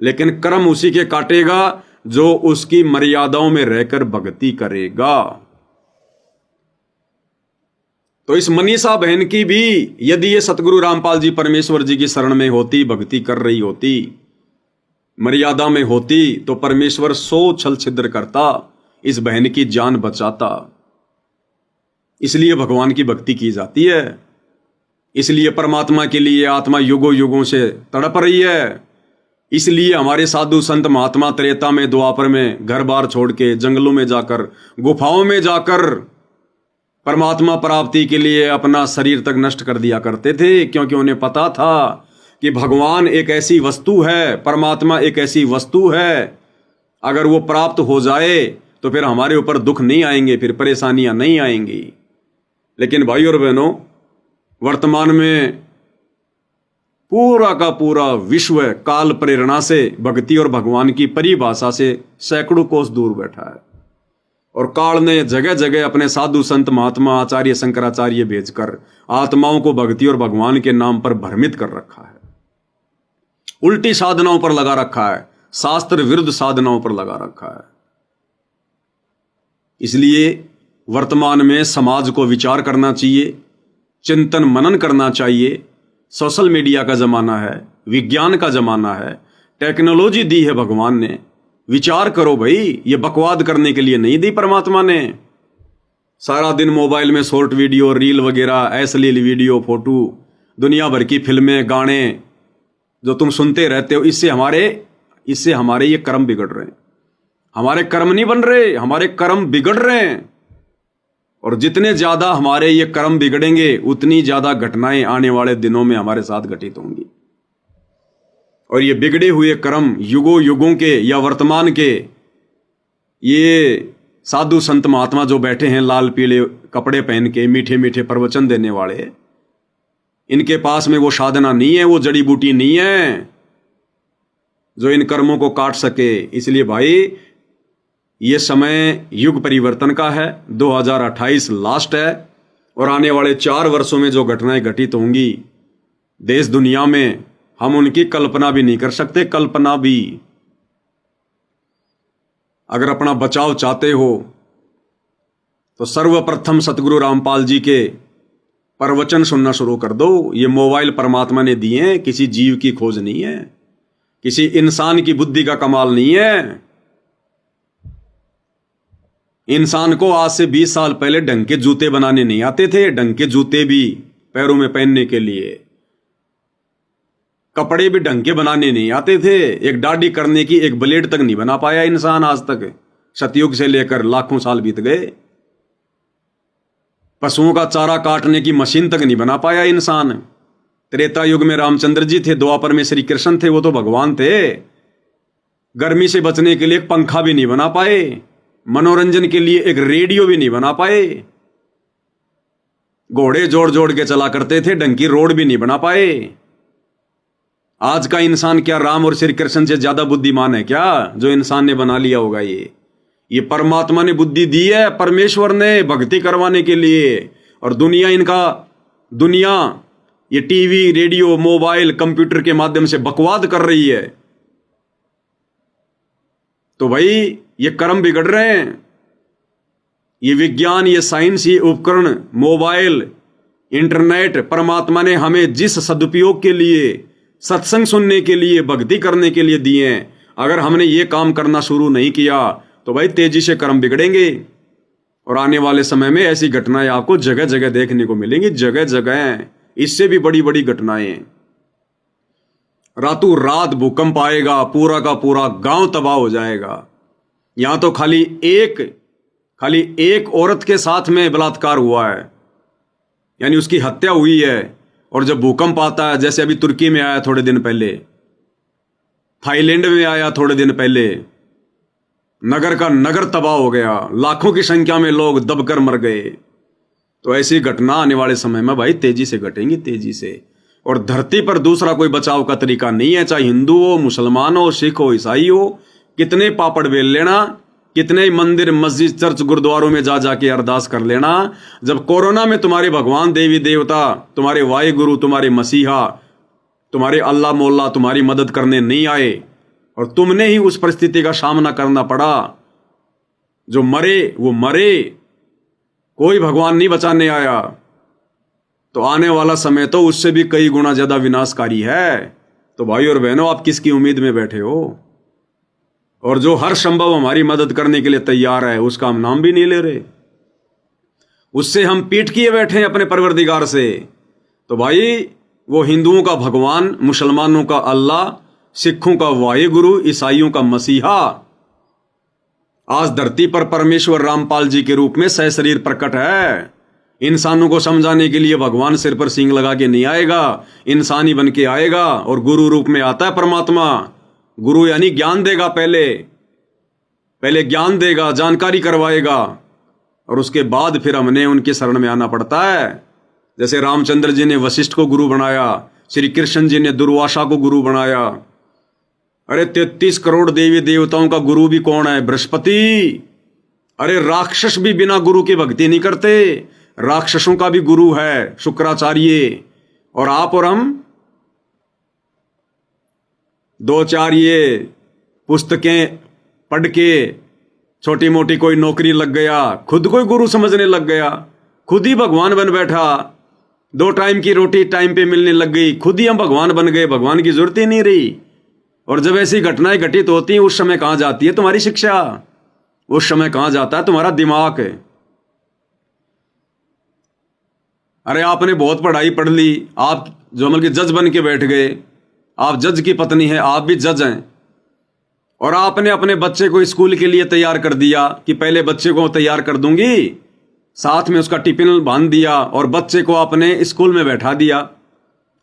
लेकिन कर्म उसी के काटेगा जो उसकी मर्यादाओं में रहकर भक्ति करेगा। तो इस मनीषा बहन की भी यदि ये सतगुरु रामपाल जी परमेश्वर जी की शरण में होती, भक्ति कर रही होती, मर्यादा में होती, तो परमेश्वर सो छल छिद्र करता, इस बहन की जान बचाता। इसलिए भगवान की भक्ति की जाती है, इसलिए परमात्मा के लिए आत्मा युगों युगों से तड़प रही है। इसलिए हमारे साधु संत महात्मा त्रेता में, द्वापर में घर बार छोड़ के जंगलों में जाकर, गुफाओं में जाकर परमात्मा प्राप्ति के लिए अपना शरीर तक नष्ट कर दिया करते थे, क्योंकि उन्हें पता था कि भगवान एक ऐसी वस्तु है, परमात्मा एक ऐसी वस्तु है, अगर वो प्राप्त हो जाए तो फिर हमारे ऊपर दुख नहीं आएंगे, फिर परेशानियां नहीं आएंगी। लेकिन भाई और बहनों, वर्तमान में पूरा का पूरा विश्व काल प्रेरणा से, भक्ति और भगवान की परिभाषा से सैकड़ों कोस दूर बैठा है, और काल ने जगह जगह अपने साधु संत महात्मा आचार्य शंकराचार्य भेजकर आत्माओं को भक्ति और भगवान के नाम पर भ्रमित कर रखा है, उल्टी साधनाओं पर लगा रखा है, शास्त्र विरुद्ध साधनाओं पर लगा रखा है। इसलिए वर्तमान में समाज को विचार करना चाहिए, चिंतन मनन करना चाहिए। सोशल मीडिया का जमाना है, विज्ञान का जमाना है, टेक्नोलॉजी दी है भगवान ने, विचार करो भाई, ये बकवाद करने के लिए नहीं दी परमात्मा ने। सारा दिन मोबाइल में शॉर्ट वीडियो, रील वगैरह, अश्लील वीडियो, फोटो, दुनिया भर की फिल्में, गाने जो तुम सुनते रहते हो, इससे हमारे इससे हमारे ये कर्म बिगड़ रहे हैं। हमारे कर्म नहीं बन रहे, हमारे कर्म बिगड़ रहे हैं। और जितने ज्यादा हमारे ये कर्म बिगड़ेंगे उतनी ज्यादा घटनाएं आने वाले दिनों में हमारे साथ घटित होंगी। और ये बिगड़े हुए कर्म युगों युगों के या वर्तमान के ये साधु संत महात्मा जो बैठे हैं लाल पीले कपड़े पहन के, मीठे मीठे प्रवचन देने वाले, इनके पास में वो साधना नहीं है, वो जड़ी बूटी नहीं है जो इन कर्मों को काट सके। इसलिए भाई ये समय युग परिवर्तन का है, 2028 लास्ट है और आने वाले 4 वर्षों में जो घटनाएं घटित होंगी देश दुनिया में, हम उनकी कल्पना भी नहीं कर सकते। कल्पना भी। अगर अपना बचाव चाहते हो तो सर्वप्रथम सतगुरु रामपाल जी के प्रवचन सुनना शुरू कर दो। ये मोबाइल परमात्मा ने दिए हैं, किसी जीव की खोज नहीं है, किसी इंसान की बुद्धि का कमाल नहीं है। इंसान को आज से 20 साल पहले ढंग के जूते बनाने नहीं आते थे, ढंग के जूते भी पैरों में पहनने के लिए, कपड़े भी ढंग के बनाने नहीं आते थे। एक दाढ़ी करने की एक ब्लेड तक नहीं बना पाया इंसान आज तक। सतयुग से लेकर लाखों साल बीत गए, पशुओं का चारा काटने की मशीन तक नहीं बना पाया इंसान। त्रेता युग में रामचंद्र जी थे, द्वापर में श्री कृष्ण थे, वो तो भगवान थे। गर्मी से बचने के लिए एक पंखा भी नहीं बना पाए, मनोरंजन के लिए एक रेडियो भी नहीं बना पाए, घोड़े जोड़ जोड़ के चला करते थे, ढंग की रोड भी नहीं बना पाए। आज का इंसान क्या राम और श्री कृष्ण से ज्यादा बुद्धिमान है क्या, जो इंसान ने बना लिया होगा? ये परमात्मा ने बुद्धि दी है, परमेश्वर ने भक्ति करवाने के लिए। और दुनिया ये टीवी, रेडियो, मोबाइल, कंप्यूटर के माध्यम से बकवाद कर रही है। तो भाई ये कर्म बिगड़ रहे हैं। ये विज्ञान, ये साइंस, ये उपकरण, मोबाइल, इंटरनेट परमात्मा ने हमें जिस सदुपयोग के लिए, सत्संग सुनने के लिए, भक्ति करने के लिए दिए हैं, अगर हमने ये काम करना शुरू नहीं किया तो भाई तेजी से कर्म बिगड़ेंगे। और आने वाले समय में ऐसी घटनाएं आपको जगह जगह देखने को मिलेंगी, जगह जगह, इससे भी बड़ी बड़ी घटनाएं। रातों रात भूकंप आएगा, पूरा का पूरा गांव तबाह हो जाएगा। यहां तो खाली एक औरत के साथ में बलात्कार हुआ है, यानी उसकी हत्या हुई है। और जब भूकंप आता है, जैसे अभी तुर्की में आया थोड़े दिन पहले, थाईलैंड में आया थोड़े दिन पहले, नगर का नगर तबाह हो गया, लाखों की संख्या में लोग दबकर मर गए। तो ऐसी घटना आने वाले समय में भाई तेजी से घटेंगी, तेजी से। और धरती पर दूसरा कोई बचाव का तरीका नहीं है, चाहे हिंदू हो, मुसलमान हो, सिख हो, ईसाई हो। कितने पापड़ बेल लेना, कितने मंदिर, मस्जिद, चर्च, गुरुद्वारों में जा जाके अरदास कर लेना। जब कोरोना में तुम्हारे भगवान, देवी देवता, तुम्हारे वाहिगुरु, तुम्हारे मसीहा, तुम्हारे अल्लाह मोल्ला तुम्हारी मदद करने नहीं आए और तुमने ही उस परिस्थिति का सामना करना पड़ा, जो मरे वो मरे, कोई भगवान नहीं बचाने आया, तो आने वाला समय तो उससे भी कई गुना ज्यादा विनाशकारी है। तो भाई और बहनों, आप किसकी उम्मीद में बैठे हो? और जो हर संभव हमारी मदद करने के लिए तैयार है, उसका हम नाम भी नहीं ले रहे, उससे हम पीठ किए बैठे हैं अपने परवरदिगार से। तो भाई वो हिंदुओं का भगवान, मुसलमानों का अल्लाह, सिखों का वाहिगुरु, ईसाइयों का मसीहा, आज धरती पर परमेश्वर रामपाल जी के रूप में सहशरीर प्रकट है। इंसानों को समझाने के लिए भगवान सिर पर सींग लगा के नहीं आएगा, इंसानी बन के आएगा। और गुरु रूप में आता है परमात्मा। गुरु यानी ज्ञान देगा, पहले ज्ञान देगा, जानकारी करवाएगा, और उसके बाद फिर हमने उनके शरण में आना पड़ता है। जैसे रामचंद्र जी ने वशिष्ठ को गुरु बनाया, श्री कृष्ण जी ने दुर्वासा को गुरु बनाया। अरे 33 करोड़ देवी देवताओं का गुरु भी कौन है? बृहस्पति। अरे राक्षस भी बिना गुरु की भक्ति नहीं करते, राक्षसों का भी गुरु है शुक्राचार्य। और आप और हम 2-4 ये पुस्तकें पढ़ के छोटी मोटी कोई नौकरी लग गया, खुद को ही गुरु समझने लग गया, खुद ही भगवान बन बैठा। 2 टाइम की रोटी टाइम पे मिलने लग गई, खुद ही हम भगवान बन गए, भगवान की जरूरत ही नहीं रही। और जब ऐसी घटनाएं घटित होती हैं, उस समय कहां जाती है तुम्हारी शिक्षा? उस समय कहां जाता है तुम्हारा दिमाग? अरे आपने बहुत पढ़ाई पढ़ ली, आप जो मतलब कि जज बन के बैठ गए, आप जज की पत्नी है, आप भी जज हैं, और आपने अपने बच्चे को स्कूल के लिए तैयार कर दिया कि पहले बच्चे को तैयार कर दूंगी, साथ में उसका टिफिन बांध दिया और बच्चे को आपने स्कूल में बैठा दिया,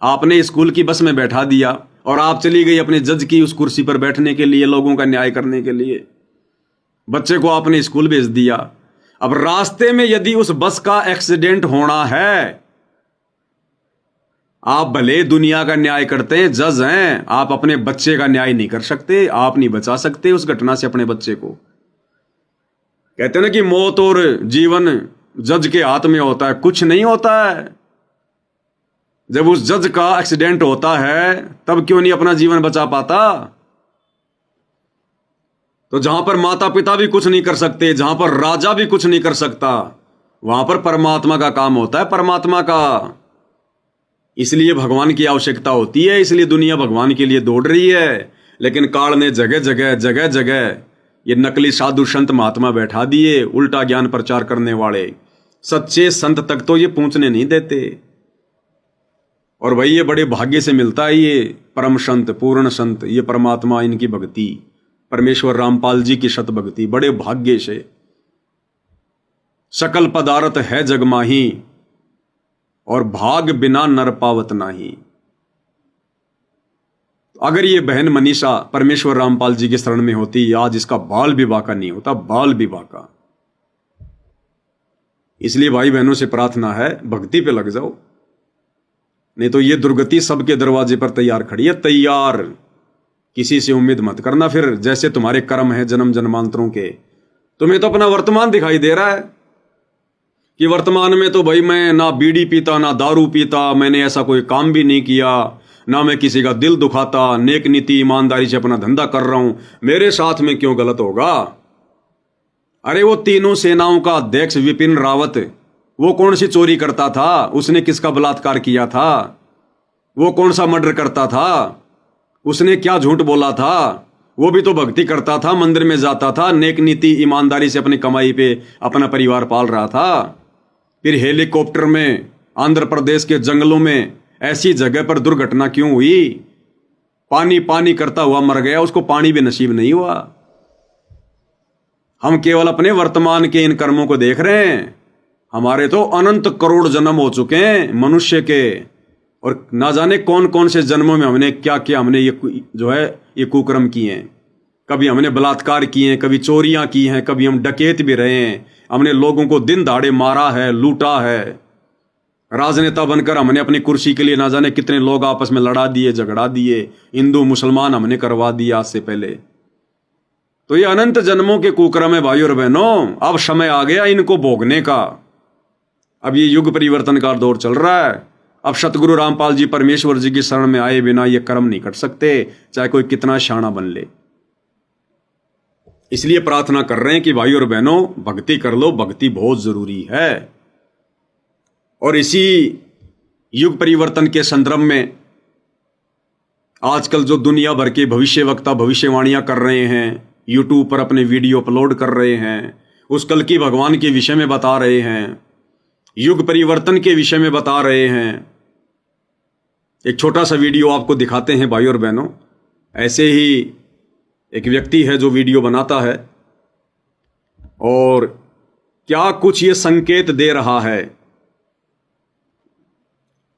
आपने स्कूल की बस में बैठा दिया और आप चली गई अपने जज की उस कुर्सी पर बैठने के लिए, लोगों का न्याय करने के लिए। बच्चे को आपने स्कूल भेज दिया। अब रास्ते में यदि उस बस का एक्सीडेंट होना है, आप भले दुनिया का न्याय करते हैं, जज हैं, आप अपने बच्चे का न्याय नहीं कर सकते, आप नहीं बचा सकते उस घटना से अपने बच्चे को। कहते हैं ना कि मौत और जीवन जज के हाथ में होता है, कुछ नहीं होता है। जब उस जज का एक्सीडेंट होता है तब क्यों नहीं अपना जीवन बचा पाता? तो जहां पर माता पिता भी कुछ नहीं कर सकते, जहां पर राजा भी कुछ नहीं कर सकता, वहां पर परमात्मा का काम होता है, परमात्मा का। इसलिए भगवान की आवश्यकता होती है, इसलिए दुनिया भगवान के लिए दौड़ रही है। लेकिन काल ने जगह जगह ये नकली साधु संत महात्मा बैठा दिए, उल्टा ज्ञान प्रचार करने वाले। सच्चे संत तक तो ये पहुंचने नहीं देते। और भाई ये बड़े भाग्य से मिलता है, ये परम संत, पूर्ण संत, ये परमात्मा, इनकी भक्ति, परमेश्वर रामपाल जी की शत भक्ति, बड़े भाग्य से। सकल पदार्थ है जग माही और भाग बिना नर पावत नाही। अगर ये बहन मनीषा परमेश्वर रामपाल जी की शरण में होती, आज इसका बाल भी बाका नहीं होता, बाल भी बाका। इसलिए भाई बहनों से प्रार्थना है, भक्ति पे लग जाओ, नहीं तो ये दुर्गति सबके दरवाजे पर तैयार खड़ी है, तैयार। किसी से उम्मीद मत करना फिर, जैसे तुम्हारे कर्म है जन्म जन्मांतरों के। तुम्हें तो अपना वर्तमान दिखाई दे रहा है कि वर्तमान में तो भाई मैं ना बीड़ी पीता, ना दारू पीता, मैंने ऐसा कोई काम भी नहीं किया, ना मैं किसी का दिल दुखाता, नेक नीति ईमानदारी से अपना धंधा कर रहा हूं, मेरे साथ में क्यों गलत होगा? अरे वो तीनों सेनाओं का अध्यक्ष विपिन रावत, वो कौन सी चोरी करता था? उसने किसका बलात्कार किया था? वो कौन सा मर्डर करता था? उसने क्या झूठ बोला था? वो भी तो भक्ति करता था, मंदिर में जाता था, नेक नीति ईमानदारी से अपनी कमाई पे अपना परिवार पाल रहा था। फिर हेलीकॉप्टर में आंध्र प्रदेश के जंगलों में ऐसी जगह पर दुर्घटना क्यों हुई? पानी पानी करता हुआ मर गया, उसको पानी भी नसीब नहीं हुआ। हम केवल अपने वर्तमान के इन कर्मों को देख रहे हैं। हमारे तो अनंत करोड़ जन्म हो चुके हैं मनुष्य के, और ना जाने कौन कौन से जन्मों में हमने क्या क्या, हमने ये कुकर्म किए हैं। कभी हमने बलात्कार किए हैं, कभी चोरियां की हैं, कभी हम डकैत भी रहे हैं, हमने लोगों को दिन दहाड़े मारा है, लूटा है। राजनेता बनकर हमने अपनी कुर्सी के लिए ना जाने कितने लोग आपस में लड़ा दिए, झगड़ा दिए, हिंदू मुसलमान हमने करवा दिया आज से पहले। तो ये अनंत जन्मों के कुकर्म है भाई और बहनों। अब समय आ गया इनको भोगने का। अब ये युग परिवर्तन का दौर चल रहा है। अब सतगुरु रामपाल जी परमेश्वर जी की शरण में आए बिना ये कर्म नहीं कर सकते, चाहे कोई कितना शाना बन ले। इसलिए प्रार्थना कर रहे हैं कि भाई और बहनों भक्ति कर लो, भक्ति बहुत जरूरी है। और इसी युग परिवर्तन के संदर्भ में आजकल जो दुनिया भर के भविष्य वक्ता भविष्यवाणियां कर रहे हैं, यूट्यूब पर अपने वीडियो अपलोड कर रहे हैं, उस कल की भगवान के विषय में बता रहे हैं, युग परिवर्तन के विषय में बता रहे हैं। एक छोटा सा वीडियो आपको दिखाते हैं भाई और बहनों। ऐसे ही एक व्यक्ति है जो वीडियो बनाता है और क्या कुछ ये संकेत दे रहा है।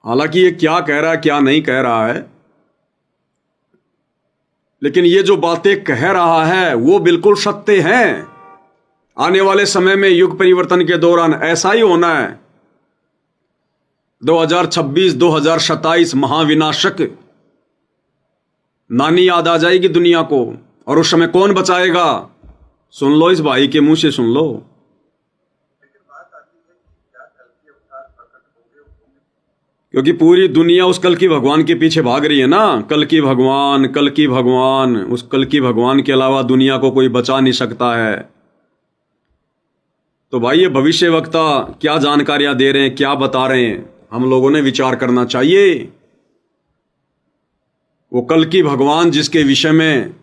हालांकि ये क्या कह रहा है क्या नहीं कह रहा है, लेकिन ये जो बातें कह रहा है वो बिल्कुल सत्य हैं। आने वाले समय में युग परिवर्तन के दौरान ऐसा ही होना है। 2026-2027 महाविनाशक नानी याद आ जाएगी दुनिया को, और उस समय कौन बचाएगा? सुन लो, इस भाई के मुंह से सुन लो। क्योंकि पूरी दुनिया उस कल की भगवान के पीछे भाग रही है ना। कल की भगवान, कल की भगवान, उस कल की भगवान के अलावा दुनिया को कोई बचा नहीं सकता है। तो भाई ये भविष्य वक्ता क्या जानकारियां दे रहे हैं, क्या बता रहे हैं, हम लोगों ने विचार करना चाहिए। वो कल की भगवान जिसके विषय में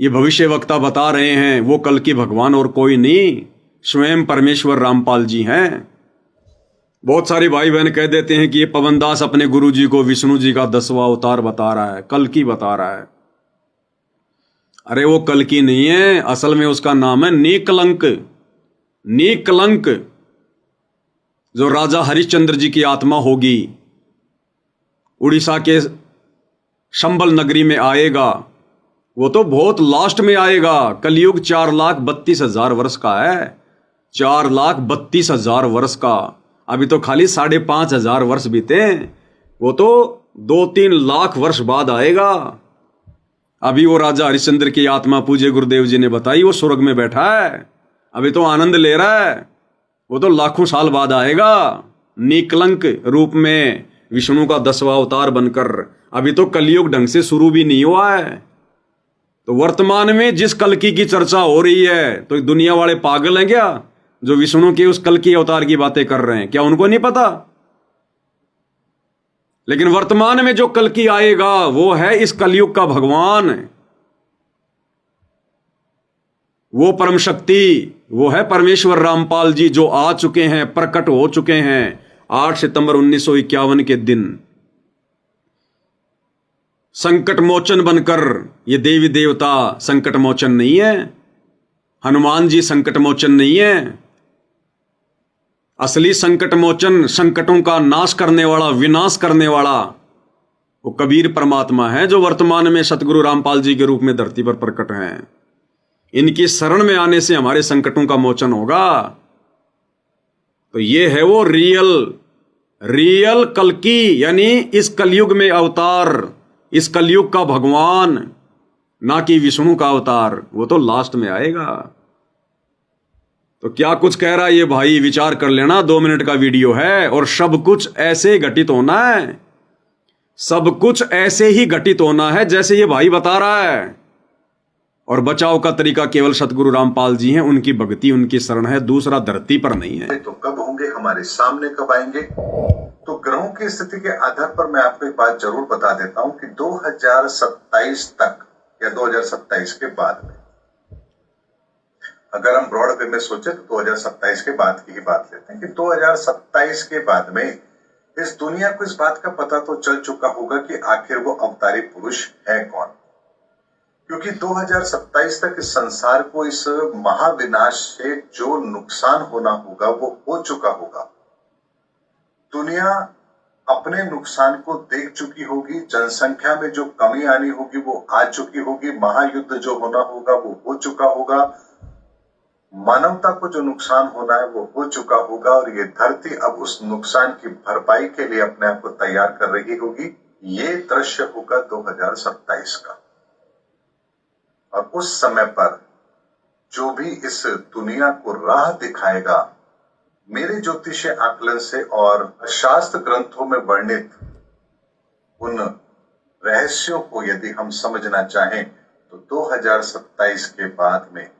ये भविष्य वक्ता बता रहे हैं, वो कल की भगवान और कोई नहीं, स्वयं परमेश्वर रामपाल जी हैं। बहुत सारे भाई बहन कह देते हैं कि ये पवनदास अपने गुरु जी को विष्णु जी का 10वां अवतार बता रहा है, कल की बता रहा है। अरे वो कल्कि नहीं है, असल में उसका नाम है नीकलंक। नीकलंक जो राजा हरिश्चंद्र जी की आत्मा होगी, उड़ीसा के शंबल नगरी में आएगा। वो तो बहुत लास्ट में आएगा। कलयुग 4,32,000 वर्ष का है, 4,32,000 वर्ष का। अभी तो खाली 5,500 वर्ष बीते, वो तो 2-3 लाख वर्ष बाद आएगा। अभी वो राजा हरिश्चंद्र की आत्मा पूज्य गुरुदेव जी ने बताई, वो स्वर्ग में बैठा है, अभी तो आनंद ले रहा है। वो तो लाखों साल बाद आएगा निकलंक रूप में, विष्णु का 10वां अवतार बनकर। अभी तो कलयुग ढंग से शुरू भी नहीं हुआ है। तो वर्तमान में जिस कल्कि की चर्चा हो रही है, तो दुनिया वाले पागल हैं क्या जो विष्णु के उस कल्कि अवतार की बातें कर रहे हैं? क्या उनको नहीं पता? लेकिन वर्तमान में जो कल्कि आएगा वो है इस कलयुग का भगवान, वो परम शक्ति, वो है परमेश्वर रामपाल जी, जो आ चुके हैं, प्रकट हो चुके हैं 8 सितंबर 1951 के दिन। संकट मोचन बनकर। ये देवी देवता संकट मोचन नहीं है, हनुमान जी संकट मोचन नहीं है। असली संकट मोचन, संकटों का नाश करने वाला, विनाश करने वाला, वो कबीर परमात्मा है, जो वर्तमान में सतगुरु रामपाल जी के रूप में धरती पर प्रकट हैं। इनकी शरण में आने से हमारे संकटों का मोचन होगा। तो ये है वो रियल कल्कि, यानी इस कलयुग में अवतार, इस कलयुग का भगवान, ना कि विष्णु का अवतार। वो तो लास्ट में आएगा। तो क्या कुछ कह रहा है ये भाई, विचार कर लेना। 2 मिनट का वीडियो है और सब कुछ ऐसे घटित होना है, सब कुछ ऐसे ही घटित होना है जैसे ये भाई बता रहा है। और बचाव का तरीका केवल सतगुरु रामपाल जी हैं, उनकी भक्ति, उनकी शरण है, दूसरा धरती पर नहीं है।
तो कब होंगे, हमारे सामने कब आएंगे? तो ग्रहों की स्थिति के आधार पर मैं आपको एक बात जरूर बता देता हूं कि 2027 तक या 2027 के बाद में, अगर हम ब्रॉड वे में सोचे तो 2027 के बाद की ही बात लेते हैं कि 2027 के बाद में इस दुनिया को इस बात का पता तो चल चुका होगा कि आखिर वो अवतारी पुरुष है कौन। क्योंकि 2027 तक इस संसार को इस महाविनाश से जो नुकसान होना होगा वो हो चुका होगा। दुनिया अपने नुकसान को देख चुकी होगी, जनसंख्या में जो कमी आनी होगी वो आ चुकी होगी, महायुद्ध जो होना होगा वो हो चुका होगा, मानवता को जो नुकसान होना है वो हो चुका होगा, और ये धरती अब उस नुकसान की भरपाई के लिए अपने आप को तैयार कर रही होगी। ये दृश्य होगा 2027 का। और उस समय पर जो भी इस दुनिया को राह दिखाएगा, मेरे ज्योतिषीय आकलन से और शास्त्र ग्रंथों में वर्णित उन रहस्यों को यदि हम समझना चाहें तो 2027 के बाद में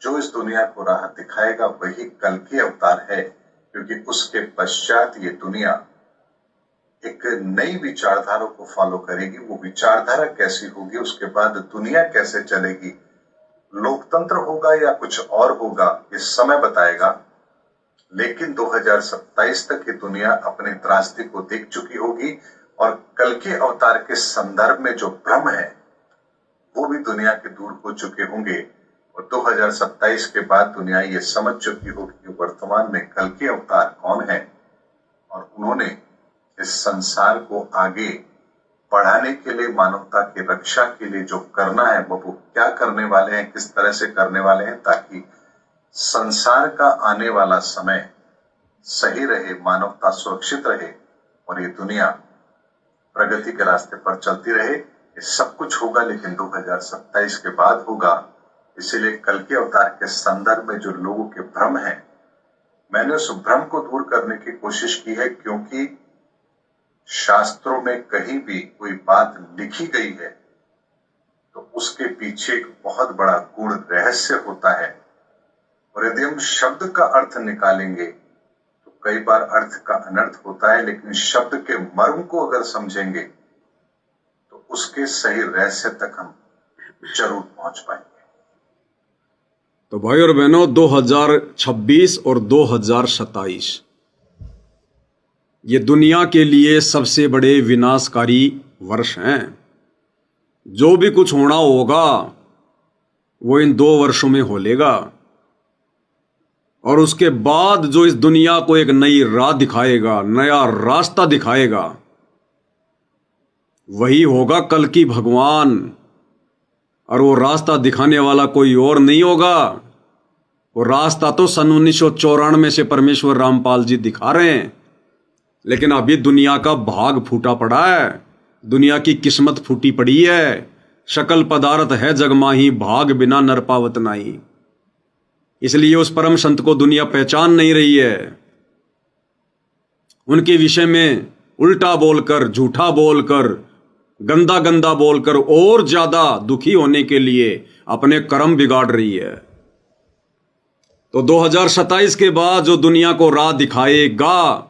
जो इस दुनिया को राह दिखाएगा वही कल्कि अवतार है। क्योंकि उसके पश्चात ये दुनिया एक नई विचारधारा को फॉलो करेगी। वो विचारधारा कैसी होगी, उसके बाद दुनिया कैसे चलेगी, लोकतंत्र होगा या कुछ और होगा, ये समय बताएगा। लेकिन 2027 तक ये दुनिया अपने त्रासदी को देख चुकी होगी और कल्कि अवतार के संदर्भ में जो भ्रम है वो भी दुनिया के दूर हो चुके होंगे। और 2027 के बाद दुनिया ये समझ चुकी होगी कि वर्तमान में कल्कि अवतार कौन है, और उन्होंने इस संसार को आगे बढ़ाने के लिए, मानवता की रक्षा के लिए जो करना है वो क्या करने वाले हैं, किस तरह से करने वाले हैं, ताकि संसार का आने वाला समय सही रहे, मानवता सुरक्षित रहे और ये दुनिया प्रगति के रास्ते पर चलती रहे। ये सब कुछ होगा लेकिन 2027 के बाद होगा। इसीलिए कल्कि अवतार के संदर्भ में जो लोगों के भ्रम है, मैंने उस भ्रम को दूर करने की कोशिश की है। क्योंकि शास्त्रों में कहीं भी कोई बात लिखी गई है तो उसके पीछे एक बहुत बड़ा गूढ़ रहस्य होता है। और यदि हम शब्द का अर्थ निकालेंगे तो कई बार अर्थ का अनर्थ होता है, लेकिन शब्द के मर्म को अगर समझेंगे तो उसके सही रहस्य तक हम जरूर पहुंच पाएंगे।
तो भाई और बहनों, 2026 और 2027 ये दुनिया के लिए सबसे बड़े विनाशकारी वर्ष हैं। जो भी कुछ होना होगा वो इन 2 वर्षों में हो लेगा। और उसके बाद जो इस दुनिया को एक नई राह दिखाएगा, नया रास्ता दिखाएगा, वही होगा कल की भगवान। और वो रास्ता दिखाने वाला कोई और नहीं होगा। वो रास्ता तो सन 1994 से परमेश्वर रामपाल जी दिखा रहे हैं। लेकिन अभी दुनिया का भाग फूटा पड़ा है, दुनिया की किस्मत फूटी पड़ी है। शकल पदार्थ है जग माही, भाग बिना नर पावत नाही। इसलिए उस परम संत को दुनिया पहचान नहीं रही है। उनके विषय में उल्टा बोलकर, झूठा बोलकर, गंदा गंदा बोलकर और ज्यादा दुखी होने के लिए अपने कर्म बिगाड़ रही है। तो 2027 के बाद जो दुनिया को राह दिखाएगा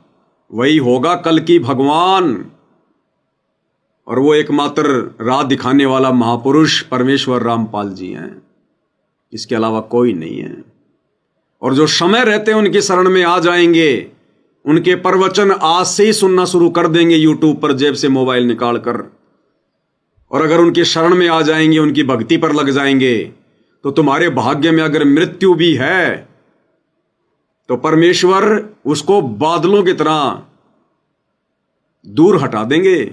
वही होगा कल की भगवान। और वो एकमात्र राह दिखाने वाला महापुरुष परमेश्वर रामपाल जी हैं, इसके अलावा कोई नहीं है। और जो समय रहते उनकी शरण में आ जाएंगे, उनके प्रवचन आज से ही सुनना शुरू कर देंगे यूट्यूब पर जेब से मोबाइल निकाल कर। और अगर उनकी शरण में आ जाएंगे, उनकी भक्ति पर लग जाएंगे, तो तुम्हारे भाग्य में अगर मृत्यु भी है तो परमेश्वर उसको बादलों की तरह दूर हटा देंगे।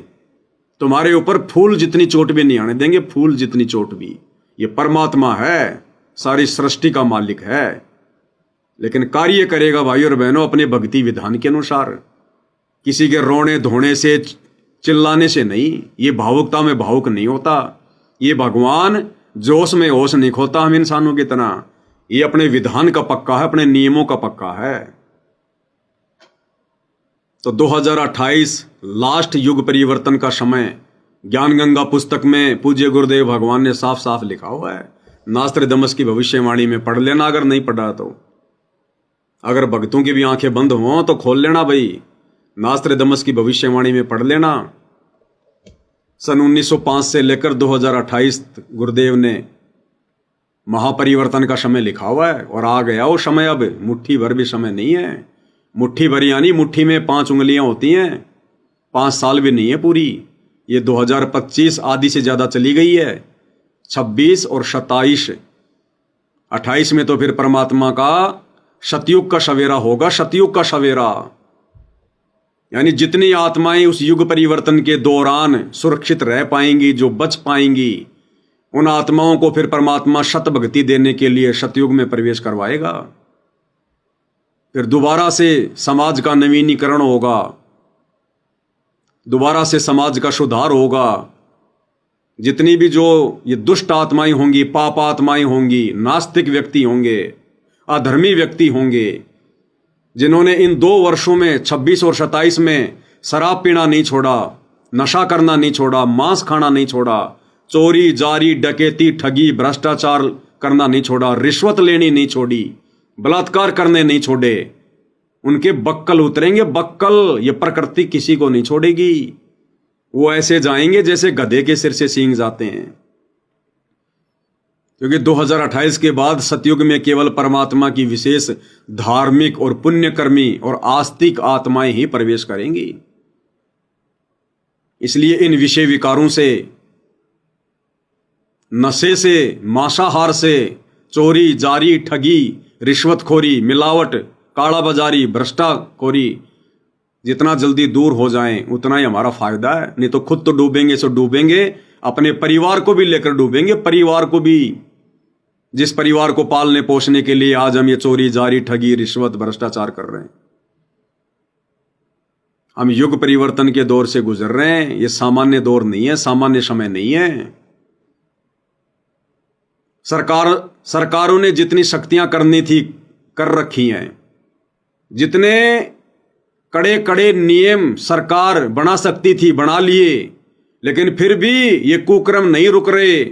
तुम्हारे ऊपर फूल जितनी चोट भी नहीं आने देंगे, फूल जितनी चोट भी। ये परमात्मा है, सारी सृष्टि का मालिक है, लेकिन कार्य करेगा भाई और बहनों अपने भक्ति विधान के अनुसार। किसी के रोने धोने से, चिल्लाने से नहीं। ये भावुकता में भावुक नहीं होता। ये भगवान जोश में होश नहीं खोता हम इंसानों की तरह। ये अपने विधान का पक्का है, अपने नियमों का पक्का है। तो 2028 लास्ट युग परिवर्तन का समय ज्ञान गंगा पुस्तक में पूज्य गुरुदेव भगवान ने साफ साफ लिखा हुआ है। नास्त्रदमस की भविष्यवाणी में पढ़ लेना, अगर नहीं पढ़ा तो। अगर भक्तों की भी आंखें बंद हों तो खोल लेना भाई, नास्त्रदमस की भविष्यवाणी में पढ़ लेना। सन 1905 से लेकर 2028 गुरुदेव ने महापरिवर्तन का समय लिखा हुआ है। और आ गया वो समय, अब मुट्ठी भर भी समय नहीं है। मुट्ठी भर यानी मुट्ठी में 5 उंगलियां होती हैं, 5 साल भी नहीं है पूरी। ये 2025 आधी से ज्यादा चली गई है। 26 और 27, 28 में तो फिर परमात्मा का सतयुग का सवेरा होगा, सतयुग का सवेरा। यानी जितनी आत्माएं उस युग परिवर्तन के दौरान सुरक्षित रह पाएंगी, जो बच पाएंगी, उन आत्माओं को फिर परमात्मा शत भक्ति देने के लिए सतयुग में प्रवेश करवाएगा। फिर दोबारा से समाज का नवीनीकरण होगा, दोबारा से समाज का सुधार होगा। जितनी भी जो ये दुष्ट आत्माएं होंगी, पाप आत्माएं होंगी, नास्तिक व्यक्ति होंगे, अधर्मी व्यक्ति होंगे, जिन्होंने इन 2 वर्षों में 26 और 27 में शराब पीना नहीं छोड़ा, नशा करना नहीं छोड़ा, मांस खाना नहीं छोड़ा, चोरी जारी डकैती ठगी भ्रष्टाचार करना नहीं छोड़ा, रिश्वत लेनी नहीं छोड़ी, बलात्कार करने नहीं छोड़े, उनके बक्कल उतरेंगे, बक्कल। ये प्रकृति किसी को नहीं छोड़ेगी। वो ऐसे जाएंगे जैसे गधे के सिर से सींग जाते हैं। क्योंकि 2028 के बाद सतयुग में केवल परमात्मा की विशेष धार्मिक और पुण्यकर्मी और आस्तिक आत्माएं ही प्रवेश करेंगी। इसलिए इन विषय विकारों से, नशे से, मांसाहार से, चोरी जारी ठगी रिश्वतखोरी मिलावट काला बाजारी भ्रष्टाखोरी जितना जल्दी दूर हो जाएं उतना ही हमारा फायदा है। नहीं तो खुद तो डूबेंगे सो डूबेंगे, अपने परिवार को भी लेकर डूबेंगे। परिवार को भी, जिस परिवार को पालने पोषने के लिए आज हम ये चोरी जारी ठगी रिश्वत भ्रष्टाचार कर रहे हैं। हम युग परिवर्तन के दौर से गुजर रहे हैं। ये सामान्य दौर नहीं है, सामान्य समय नहीं है। सरकारों ने जितनी शक्तियां करनी थी कर रखी हैं, जितने कड़े कड़े नियम सरकार बना सकती थी बना लिए, लेकिन फिर भी ये कुक्रम नहीं रुक रहे।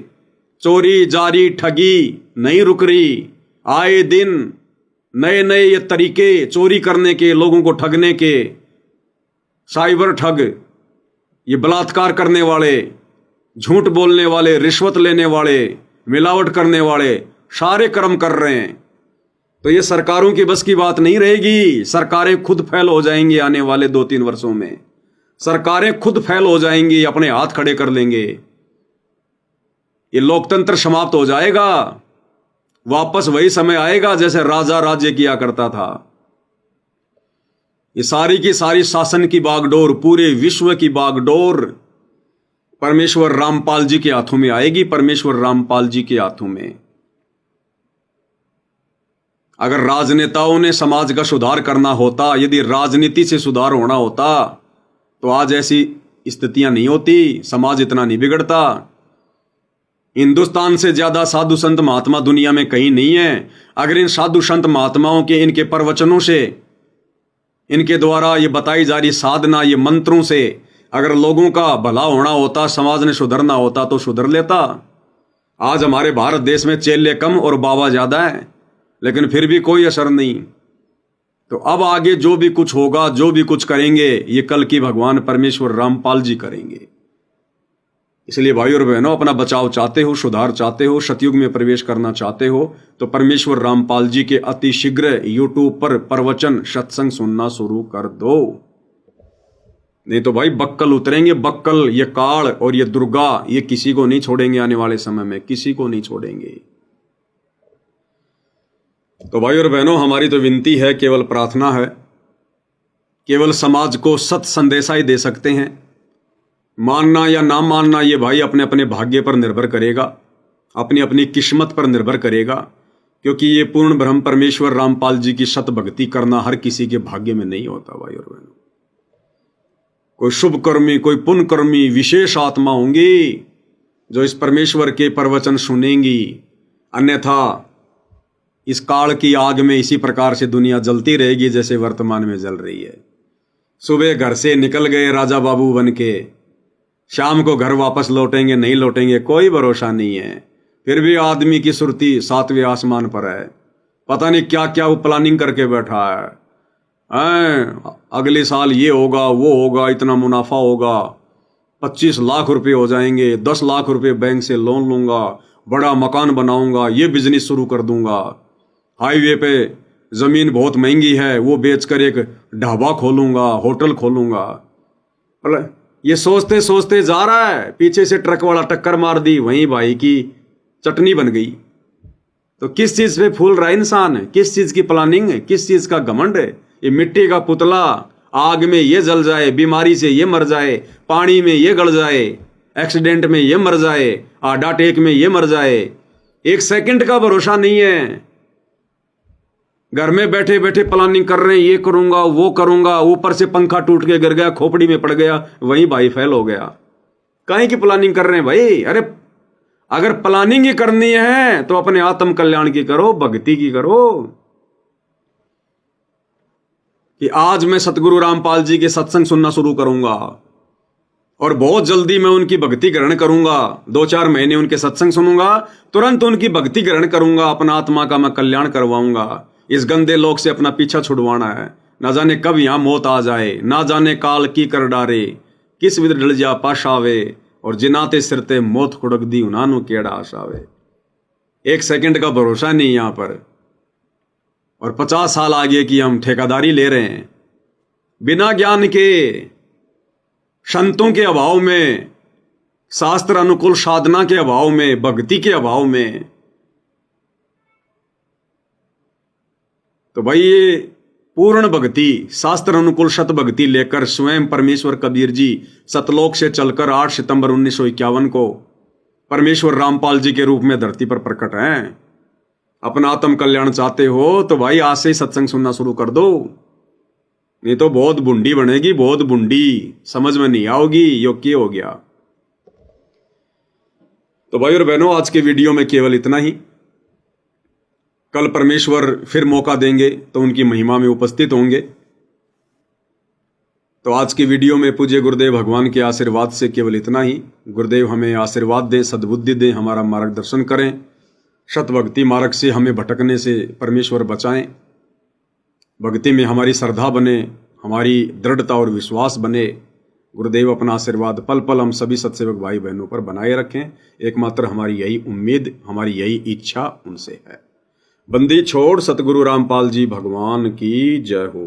चोरी जारी ठगी नहीं रुक रही। आए दिन नए नए ये तरीके चोरी करने के, लोगों को ठगने के, साइबर ठग, ये बलात्कार करने वाले, झूठ बोलने वाले, रिश्वत लेने वाले, मिलावट करने वाले सारे कर्म कर रहे हैं। तो ये सरकारों की बस की बात नहीं रहेगी। सरकारें खुद फेल हो जाएंगी आने वाले 2-3 वर्षों में। सरकारें खुद फेल हो जाएंगी, अपने हाथ खड़े कर लेंगे। ये लोकतंत्र समाप्त हो जाएगा। वापस वही समय आएगा जैसे राजा राज्य किया करता था। ये सारी की सारी शासन की बागडोर, पूरे विश्व की बागडोर परमेश्वर रामपाल जी के हाथों में आएगी, परमेश्वर रामपाल जी के हाथों में। अगर राजनेताओं ने समाज का सुधार करना होता, यदि राजनीति से सुधार होना होता, तो आज ऐसी स्थितियां नहीं होती, समाज इतना नहीं बिगड़ता। हिंदुस्तान से ज्यादा साधु संत महात्मा दुनिया में कहीं नहीं है। अगर इन साधु संत महात्माओं के, इनके प्रवचनों से, इनके द्वारा ये बताई जा रही साधना, ये मंत्रों से अगर लोगों का भला होना होता, समाज ने सुधरना होता, तो सुधर लेता। आज हमारे भारत देश में चेले कम और बाबा ज्यादा है, लेकिन फिर भी कोई असर नहीं। तो अब आगे जो भी कुछ होगा, जो भी कुछ करेंगे, ये कल की भगवान परमेश्वर रामपाल जी करेंगे। इसलिए भाई और बहनों, अपना बचाव चाहते हो, सुधार चाहते हो, सतयुग में प्रवेश करना चाहते हो, तो परमेश्वर रामपाल जी के अति शीघ्र यूट्यूब पर प्रवचन सत्संग सुनना शुरू कर दो। नहीं तो भाई बक्कल उतरेंगे, बक्कल। ये काल और ये दुर्गा, ये किसी को नहीं छोड़ेंगे, आने वाले समय में किसी को नहीं छोड़ेंगे। तो भाई और बहनों, हमारी तो विनती है, केवल प्रार्थना है, केवल समाज को सत संदेशा ही दे सकते हैं। मानना या ना मानना ये भाई अपने अपने भाग्य पर निर्भर करेगा, अपनी अपनी किस्मत पर निर्भर करेगा, क्योंकि ये पूर्ण ब्रह्म परमेश्वर रामपाल जी की सत भक्ति करना हर किसी के भाग्य में नहीं होता। भाई और बहनों, कोई शुभ कर्मी, कोई पुण्य कर्मी, विशेष आत्मा होंगी जो इस परमेश्वर के प्रवचन सुनेंगी। अन्यथा इस काल की आग में इसी प्रकार से दुनिया जलती रहेगी जैसे वर्तमान में जल रही है। सुबह घर से निकल गए राजा बाबू बन के, शाम को घर वापस लौटेंगे नहीं लौटेंगे कोई भरोसा नहीं है। फिर भी आदमी की सुरती 7वें आसमान पर है, पता नहीं क्या क्या वो प्लानिंग करके बैठा है। अगले साल ये होगा, वो होगा, इतना मुनाफा होगा, 25 लाख रुपए हो जाएंगे, 10 लाख रुपए बैंक से लोन लूंगा, बड़ा मकान बनाऊंगा, ये बिजनेस शुरू कर दूंगा, हाईवे पे जमीन बहुत महंगी है, वो बेचकर एक ढाबा खोलूंगा, होटल खोलूंगा। ये सोचते सोचते जा रहा है, पीछे से ट्रक वाला टक्कर मार दी, वहीं भाई की चटनी बन गई। तो किस चीज पे फूल रहा है इंसान? किस चीज की प्लानिंग है? किस चीज का घमंड है? ये मिट्टी का पुतला, आग में ये जल जाए, बीमारी से ये मर जाए, पानी में ये गल जाए, एक्सीडेंट में ये मर जाए, हार्ट अटैक में ये मर जाए, एक सेकंड का भरोसा नहीं है। घर में बैठे बैठे प्लानिंग कर रहे हैं, ये करूंगा, वो करूंगा, ऊपर से पंखा टूट के गिर गया, खोपड़ी में पड़ गया, वहीं भाई फेल हो गया। काहे की प्लानिंग कर रहे हैं भाई? अरे अगर प्लानिंग ही करनी है तो अपने आत्म कल्याण की करो, भक्ति की करो। कि आज मैं सतगुरु रामपाल जी के सत्संग सुनना शुरू करूंगा और बहुत जल्दी मैं उनकी भक्ति ग्रहण करूंगा। 2-4 महीने उनके सत्संग सुनूंगा, तुरंत उनकी भक्ति ग्रहण करूंगा, अपना आत्मा का मैं कल्याण करवाऊंगा। इस गंदे लोक से अपना पीछा छुड़वाना है। ना जाने कब यहां मौत आ जाए, ना जाने काल की कर डारे, किस विध डल जा पाशावे, और जिनाते सिरते मौत खुड़क दी उनानु केड़ा आशावे। एक सेकंड का भरोसा नहीं यहां पर, और 50 साल आगे की हम ठेकेदारी ले रहे हैं बिना ज्ञान के, संतों के अभाव में, शास्त्र अनुकूल साधना के अभाव में, भक्ति के अभाव में। तो भाई ये पूर्ण भक्ति, शास्त्र अनुकूल सत भक्ति लेकर स्वयं परमेश्वर कबीर जी सतलोक से चलकर 8 सितंबर 1951 को परमेश्वर रामपाल जी के रूप में धरती पर प्रकट हैं। अपना आत्म कल्याण चाहते हो तो भाई आज से ही सत्संग सुनना शुरू कर दो, नहीं तो बहुत बुंडी बनेगी, बहुत बुंडी, समझ में नहीं आओगी योग्य हो गया। तो भाई और बहनों, आज के वीडियो में केवल इतना ही। कल परमेश्वर फिर मौका देंगे तो उनकी महिमा में उपस्थित होंगे। तो आज की वीडियो में पूज्य गुरुदेव भगवान के आशीर्वाद से केवल इतना ही। गुरुदेव हमें आशीर्वाद दें, सद्बुद्धि दें, हमारा मार्गदर्शन करें, सत भक्ति मार्ग से हमें भटकने से परमेश्वर बचाएं, भक्ति में हमारी श्रद्धा बने, हमारी दृढ़ता और विश्वास बने। गुरुदेव अपना आशीर्वाद पल पल हम सभी सत्सेवक भाई बहनों पर बनाए रखें। एकमात्र हमारी यही उम्मीद, हमारी यही इच्छा उनसे है। बंदी छोड़ सतगुरु रामपाल जी भगवान की जय हो।